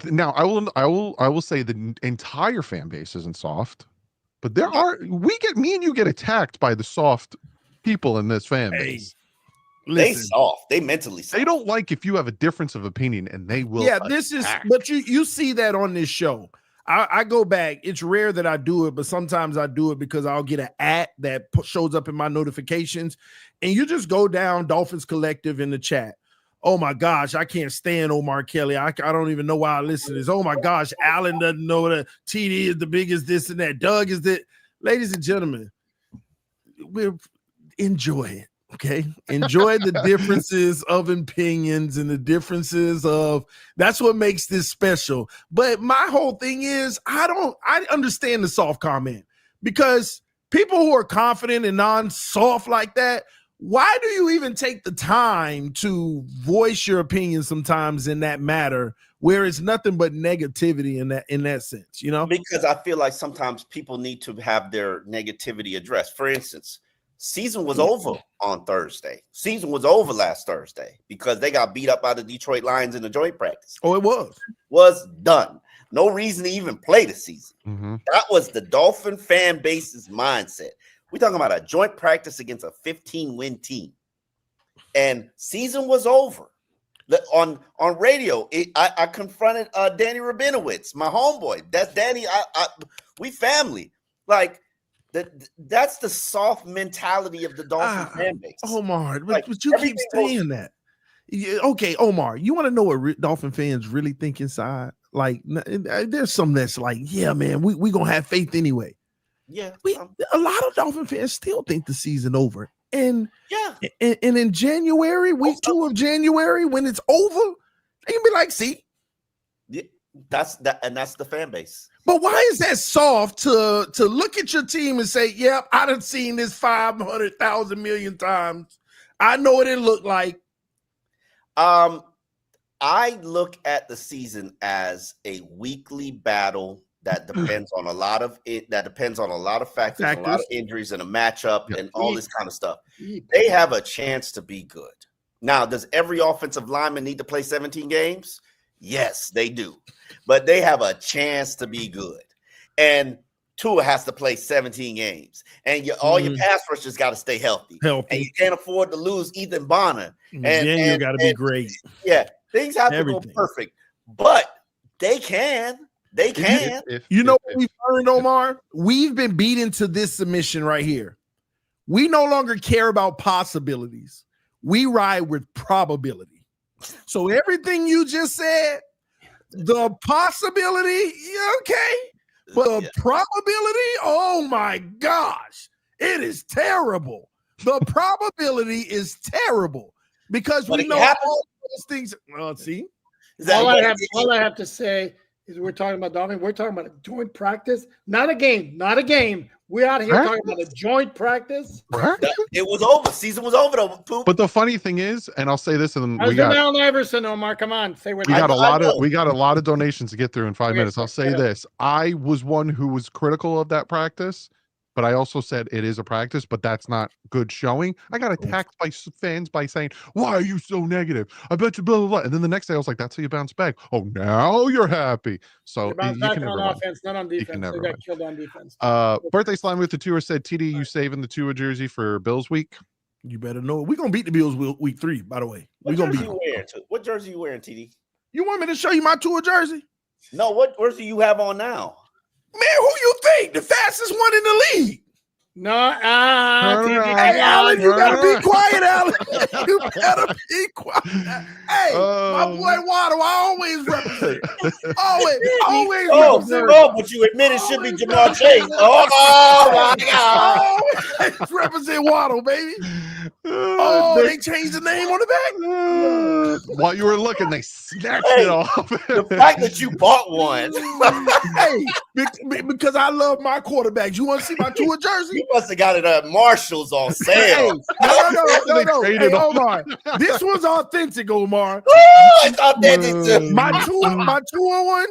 Now I will say the entire fan base isn't soft, but me and you get attacked by the soft people in this fan base. They soft. They mentally soft. They don't like if you have a difference of opinion, and they will. Yeah, this is. But you see that on this show. I go back. It's rare that I do it, but sometimes I do it because I'll get an ad that shows up in my notifications, and you just go down Dolphins Collective in the chat. Oh my gosh, I can't stand Omar Kelly. I don't even know why I listen to this. Oh my gosh, Alain doesn't know that TD is the biggest this and that. Doug is the. Ladies and gentlemen, enjoy it. Okay, enjoy the differences of opinions and the differences of that's what makes this special. But my whole thing is I understand the soft comment because people who are confident and non-soft like that, why do you even take the time to voice your opinion sometimes in that matter where it's nothing but negativity in that sense, Because I feel like sometimes people need to have their negativity addressed. For instance, season was over on Thursday. Season was over last Thursday because they got beat up by the Detroit Lions in the joint practice. Oh, it was done. No reason to even play the season. Mm-hmm. That was the Dolphin fan base's mindset. We're talking about a joint practice against a 15-win team. And season was over. On radio, I confronted Danny Rabinowitz, my homeboy. That's Danny. We family. Like, that's the soft mentality of the Dolphin fan base. Omar, but you keep saying that. Okay, Omar, you want to know what Dolphin fans really think inside? Like, there's some that's like, yeah, man, we gonna have faith anyway. Yeah, a lot of Dolphin fans still think the season over. And in January, week 2 of January, when it's over, they can be like, see. Yeah, that's the fan base. But why is that soft to look at your team and say, yep, I done seen this 500,000 million times. I know what it looked like. I look at the season as a weekly battle that depends on a lot of factors, a lot of injuries and a matchup and all this kind of stuff. They have a chance to be good. Now, does every offensive lineman need to play 17 games? Yes, they do. But they have a chance to be good. And Tua has to play 17 games. And all your pass rushers got to stay healthy. And you can't afford to lose Ethan Bonner. And you got to be great. Yeah, things have to go perfect. But they can. They can. What we've learned, Omar? We've been beaten to this submission right here. We no longer care about possibilities. We ride with probability. So everything you just said, the possibility, okay. But the probability, oh my gosh, it is terrible. The probability is terrible because we know all those things. Well, see, all I have to say We're talking about Dolphins. We're talking about a joint practice, not a game. Not a game. We're out here talking about a joint practice. It was over. Season was over though. Poop. But the funny thing is, and I'll say this, and we got Allen Iverson, Omar. Come on, say what we got know. we got a lot of donations to get through in 5 Okay, minutes. I'll say this: I was one who was critical of that practice, but I also said it is a practice, but that's not good showing. I got attacked by fans by saying, "Why are you so negative? I bet you blah blah blah." And then the next day, I was like, "That's how you bounce back." Oh, now you're happy. So They bounced you back can never on win. offense, not on can defense. never They got win. killed on defense. Birthday Slime with the tour said, "TD, you saving the Tua jersey for Bills week?" You better know it. We're gonna beat the Bills week 3, by the way. We're gonna beat them. What jersey you wearing, TD? You want me to show you my tour jersey? No, what jersey you have on now? Man, who you think? The fastest one in the league. No, Hey, Alan, you better be quiet, Alan. You better be quiet. Hey, my boy Waddle, I always represent. Always represent. But you admit it should be Jamar Chase. Oh my God. Always represent Waddle, baby. They changed the name on the back. While you were looking, they snatched it off. The fact that you bought one. Hey, because I love my quarterbacks. You want to see my tour jersey? You must have got it at Marshall's on sale. No. Hey, Omar, this one's authentic, Omar. It's authentic too. My tour one.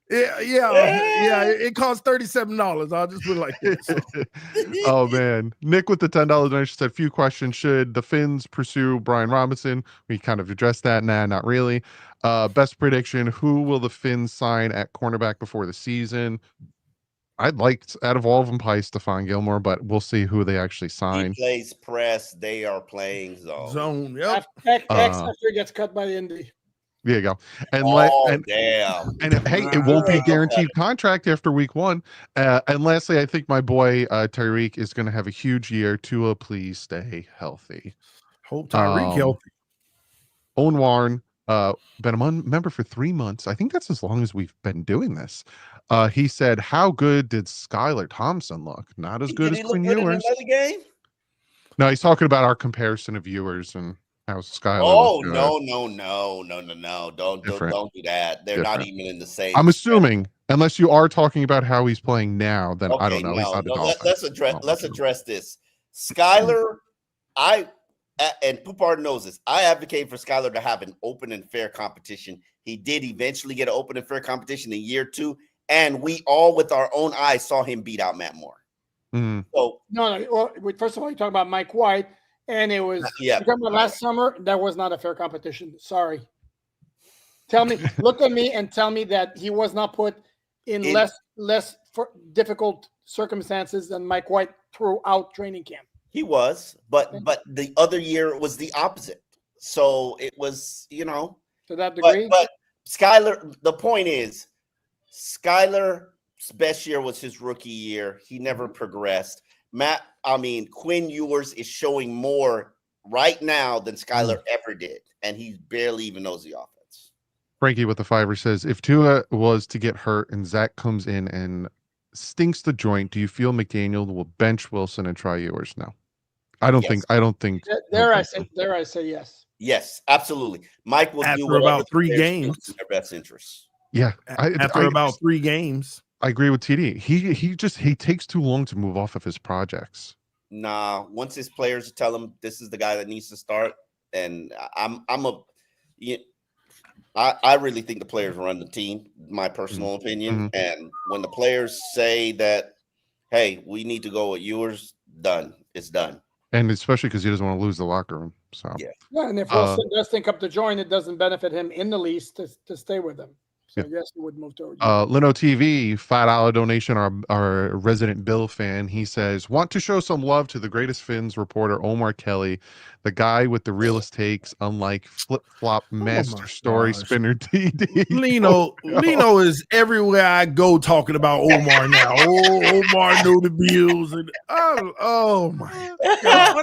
Yeah. It costs $37. I'll just put it like this. So. Oh man, Nick with the $10 donation said, "Few questions. Should the Phins pursue Brian Robinson?" We kind of addressed that. Nah, not really. Best prediction: who will the Phins sign at cornerback before the season? I'd like, out of all of them, probably Stephon Gilmore, but we'll see who they actually sign. He plays press. They are playing zone. Yep. X after he gets cut by Indy. There you go. And damn. And hey, it won't be a guaranteed contract after week 1. And lastly, I think my boy Tyreek is going to have a huge year. Tua, please stay healthy. Hope Tyreek healthy. Owen Warren, been a member for 3 months. I think that's as long as we've been doing this. He said, "How good did Skylar Thompson look? Not as good as Quinn Ewers." Game? No, he's talking about our comparison of viewers and how Skylar. Oh no! Don't do that. They're not even in the same. I'm assuming, unless you are talking about how he's playing now, then I don't know. Let's address this. Skylar, and Poupart knows this. I advocate for Skylar to have an open and fair competition. He did eventually get an open and fair competition in year 2, and we all, with our own eyes, saw him beat out Matt Moore. Mm. So no. Well, first of all, you talk about Mike White. And it was last summer. That was not a fair competition. Sorry. Look at me and tell me that he was not put in less difficult circumstances than Mike White throughout training camp. He was, but the other year was the opposite. So it was, to that degree. But Skylar, the point is, Skylar's best year was his rookie year. He never progressed. Quinn Ewers is showing more right now than Skylar ever did, and he barely even knows the offense. Frankie with the $5 says, "If Tua was to get hurt and Zach comes in and stinks the joint, do you feel McDaniel will bench Wilson and try Ewers now?" I don't think. Dare I say yes? Yes, absolutely. Mike will do about 3 games in their best interest. Yeah, after about 3 games. I agree with TD. He takes too long to move off of his projects. Nah, once his players tell him this is the guy that needs to start, and I really think the players run the team, my personal opinion. And when the players say that, hey, we need to go with Ewers, done. It's done. And especially because he doesn't want to lose the locker room. So and if Wilson does think up the joint, it doesn't benefit him in the least to stay with them. So yes, he would move to Lino TV, $5 donation, our resident Bill fan. He says, "Want to show some love to the greatest Phins reporter, Omar Kelly, the guy with the realest takes, unlike flip-flop master story spinner TD." Lino is everywhere I go talking about Omar now. Omar knew the Bills. And oh my God.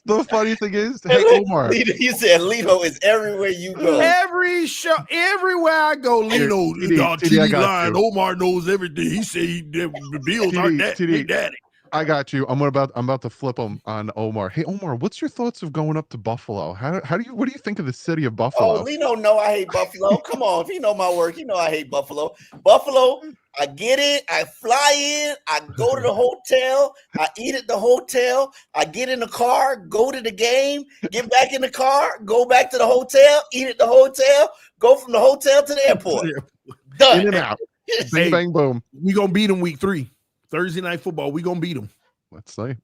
The funny thing is, hey, Omar. You said Lino is everywhere you go. Every show, everywhere I go, Lino, TD, line. Omar knows everything. He said the Bills aren't that. They daddy. I got you. I'm about to flip them on Omar. Hey, Omar, what's your thoughts of going up to Buffalo? What do you think of the city of Buffalo? Oh, Lino know I hate Buffalo. Come on, if you know my work, you know I hate Buffalo. Buffalo, I get it. I fly in. I go to the hotel. I eat at the hotel. I get in the car, go to the game, get back in the car, go back to the hotel, eat at the hotel, go from the hotel to the airport. Done. In and out. Bing, Hey, bang, boom. We gonna beat them week 3. Thursday night football. We gonna beat them. Let's see.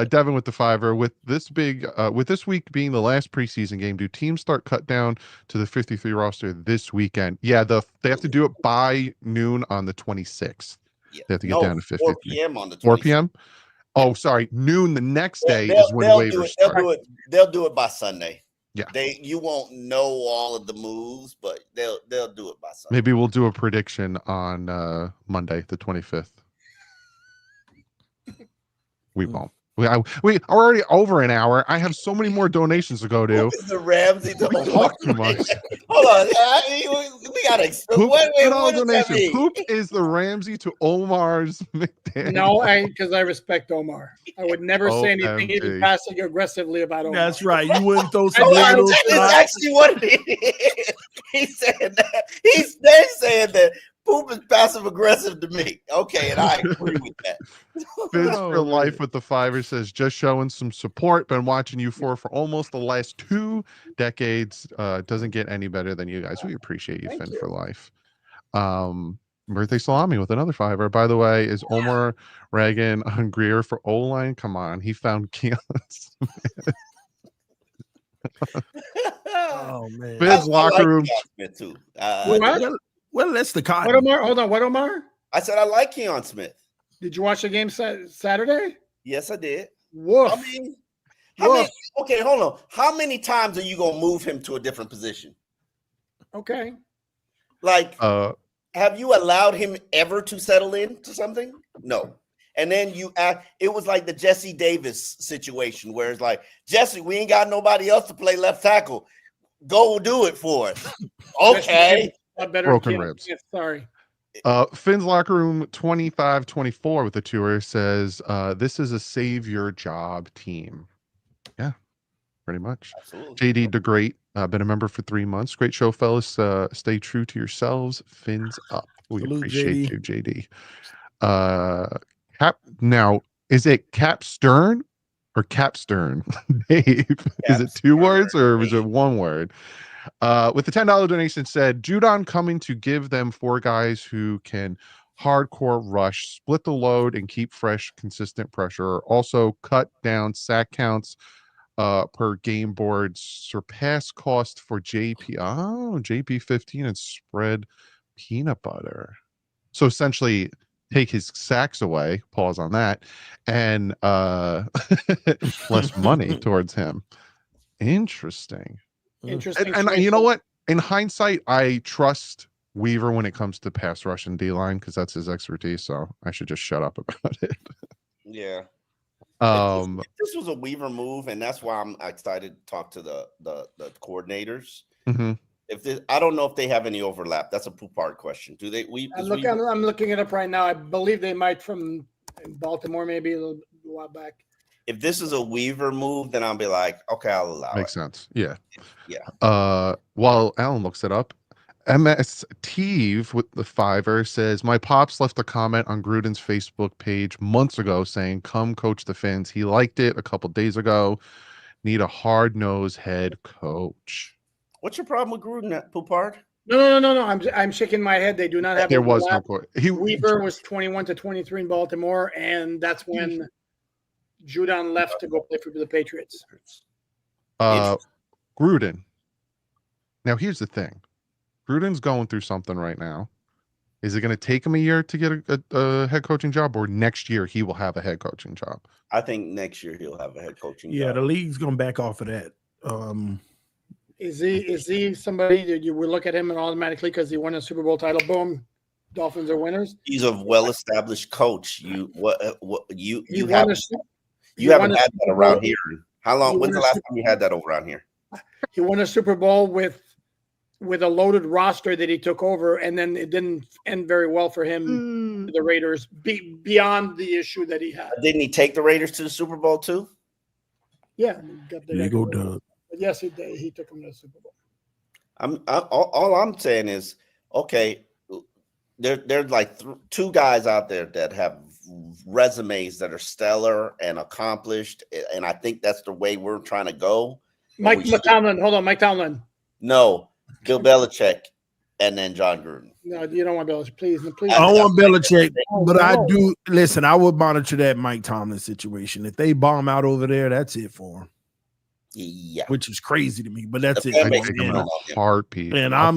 Devin with the $5. With this week being the last preseason game, do teams start cut down to the 53 roster this weekend? Yeah, they have to do it by noon on the 26th. Yeah. They have to get down to 53. 4 p.m. on the 26th. 4 p.m. Oh, sorry, noon the next day is when they'll waivers do start. They'll do it by Sunday. Yeah, you won't know all of the moves, but they'll do it by Sunday. Maybe we'll do a prediction on Monday the 25th. We won't. We are already over an hour. I have so many more donations to go to. Poop is the Ramsey to Omar. Talk too much. Hold on, we gotta explain. What does that mean? Poop is the Ramsey to Omar's McDaniel. No, because I respect Omar. I would never say anything even passive aggressively about Omar. That's right. You wouldn't throw some That's little actually what it is. He's saying that. They're saying that Poop is passive aggressive to me. Okay, and I agree with that. Phins for life with the $5 says, just showing some support. Been watching you for almost the last 2 decades. Doesn't get any better than you guys. We appreciate you, Finn for life. Birthday salami with another $5. By the way, is Omar Reagan on Greer for O-line? Come on, he found Keon. Oh man. Phins locker room. Too. Well, that's the cotton. What Omar? Hold on. What Omar? I said I like Keon Smith. Did you watch the game Saturday? Yes, I did. Woof. I mean, okay, hold on. How many times are you gonna move him to a different position? Okay. Like, have you allowed him ever to settle into something? No. And then it was like the Jesse Davis situation where it's like, Jesse, we ain't got nobody else to play left tackle. Go do it for us. Okay. Broken ribs. Sorry. Finn's locker room 25-24 with the tour says, this is a save your job team. Yeah, pretty much. Absolutely. JD DeGreat, been a member for 3 months. Great show, fellas. Stay true to yourselves. Fins up. We appreciate you, JD. Now, is it Cap Stern or Cap Stern? Dave, is it 2 words or is it 1 word? With the $10 donation said, Judon coming to give them 4 guys who can hardcore rush, split the load, and keep fresh, consistent pressure. Also cut down sack counts per game board, surpass cost for JP. Oh, JP 15 and spread peanut butter. So essentially take his sacks away, pause on that, and less money towards him. Interesting. And you know what? In hindsight, I trust Weaver when it comes to pass rush and D-line because that's his expertise. So I should just shut up about it. Yeah. If this was a Weaver move, and that's why I'm excited to talk to the coordinators. Mm-hmm. I don't know if they have any overlap. That's a Poupart question. Do they? I'm looking it up right now. I believe they might from Baltimore, maybe a while back. If this is a Weaver move, then I'll be like, okay, I'll allow it. Makes sense. Yeah. Yeah. While Alan looks it up, MS Teve with the $5 says, my pops left a comment on Gruden's Facebook page months ago saying, come coach the Fins. He liked it a couple days ago. Need a hard-nosed head coach. What's your problem with Gruden at Poupart? No. I'm shaking my head. They do not have. There was no court. Weaver was 21-23 in Baltimore, and that's when Judon left to go play for the Patriots. Gruden. Now here's the thing. Gruden's going through something right now. Is it going to take him a year to get a head coaching job, or next year he will have a head coaching job? I think next year he'll have a head coaching job. Yeah, the league's going to back off of that. Is he somebody that you would look at him and automatically because he won a Super Bowl title? Boom, Dolphins are winners. He's a well-established coach. You haven't had that around here. How long? When's the last time you had that around here? He won a Super Bowl with with a loaded roster that he took over, and then it didn't end very well for him. The Raiders, beyond the issue that he had. Didn't he take the Raiders to the Super Bowl too? Yeah, There you go, Doug. Yes, he did. He took him to the Super Bowl. All I'm saying is, okay, there's like two guys out there that have resumes that are stellar and accomplished, and I think that's the way we're trying to go. Mike Tomlin, hold on, Mike Tomlin. No, Bill Belichick, and then John Gruden. No, you don't want Belichick. Please. I don't want Belichick, but I do. Listen, I would monitor that Mike Tomlin situation. If they bomb out over there, that's it for him. Yeah, which is crazy to me, but that's it. I take him in a heartbeat. And I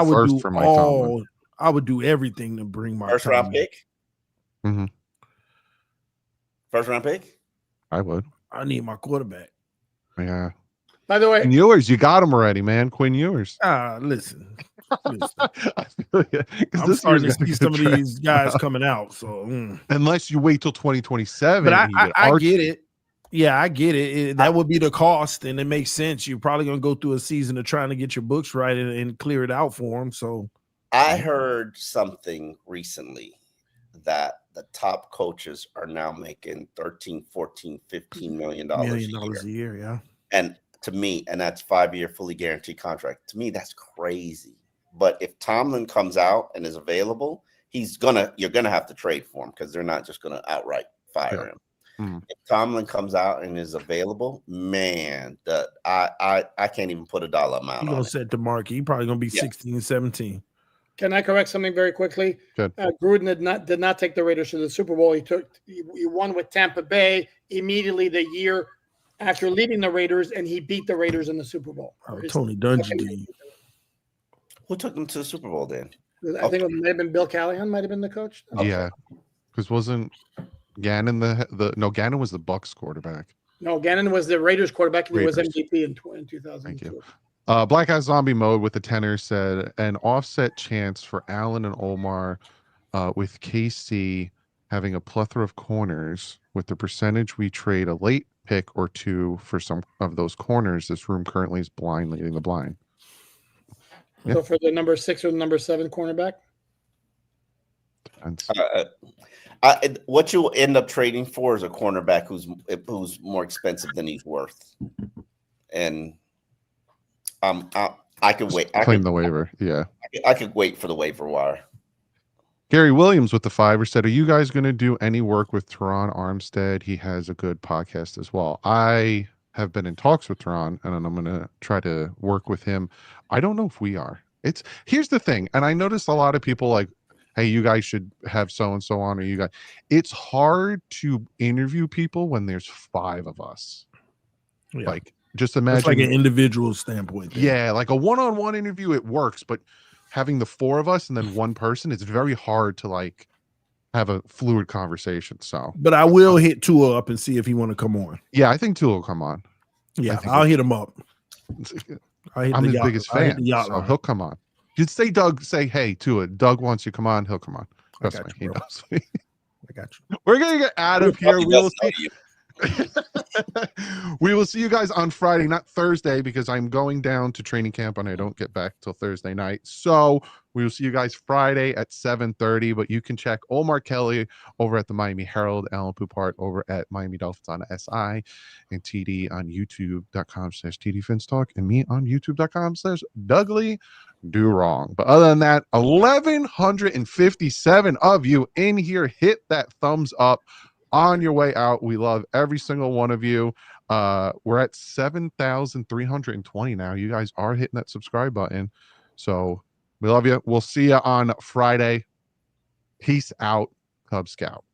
would do all. I would do everything to bring my first round pick. Mm-hmm. First round pick. I would. I need my quarterback. Yeah. By the way, Quinn Ewers, you got him already, man. Quinn Ewers. Listen. I'm starting to see some of these guys coming out. So unless you wait till 2027, but I get it. Yeah, I get it. That would be the cost, and it makes sense. You're probably going to go through a season of trying to get your books right and clear it out for them. So I heard something recently that the top coaches are now making 13, 14, 15 million dollars a year. Yeah. And to me, and that's 5-year fully guaranteed contract. To me, that's crazy. But if Tomlin comes out and is available, you're gonna have to trade for him because they're not just gonna outright fire him. Mm-hmm. If Tomlin comes out and is available, man, I can't even put a dollar amount on it. He's gonna set the market. He's probably gonna be 16, 17. Can I correct something very quickly? Gruden did not take the Raiders to the Super Bowl. He won with Tampa Bay immediately the year after leaving the Raiders, and he beat the Raiders in the Super Bowl. Tony Dungy. Who took them to the Super Bowl then? I think it might have been Bill Callahan. Might have been the coach. Yeah, because wasn't Gannon Gannon was the Bucs quarterback. No, Gannon was the Raiders quarterback, and he was MVP in 2002. Thank you. Black Eye Zombie Mode with the tenor said an offset chance for Allen and Omar with KC having a plethora of corners with the percentage we trade a late pick or two for some of those corners. This room currently is blind leading the blind. So for the number 6 or the number 7 cornerback? What you end up trading for is a cornerback who's more expensive than he's worth. And I could wait. Claim the waiver. Yeah. I could wait for the waiver wire. Gary Williams with the $5 said, are you guys going to do any work with Teron Armstead? He has a good podcast as well. I have been in talks with Teron, and I'm going to try to work with him. I don't know if we are. Here's the thing, and I noticed a lot of people like, hey, you guys should have so-and-so on, or you guys. It's hard to interview people when there's 5 of us. Yeah. Like, just imagine. It's like an individual standpoint. Yeah, like a one-on-one interview, it works, but having the 4 of us and then one person, it's very hard to like have a fluid conversation. So, but I will hit Tua up and see if he want to come on. Yeah, I think Tua will come on. Yeah, I'll hit him up. I'm his biggest fan, so he'll come on. You'd say Doug, say hey Tua. Doug wants you to come on. He'll come on. Trust me, he knows. I got you. We're gonna get out of here. We'll see. We will see you guys on Friday, not Thursday, because I'm going down to training camp and I don't get back till Thursday night. So we will see you guys Friday at 7:30. But you can check Omar Kelly over at the Miami Herald, Alain Poupart over at Miami Dolphins on SI, and TD on YouTube.com/TD Phins Talk, and me on YouTube.com/DouglieDoWrong. But other than that, 1,157 of you in here. Hit that thumbs up on your way out. We love every single one of you. We're at 7,320 now. You guys are hitting that subscribe button. So we love you. We'll see you on Friday. Peace out, Cub Scout.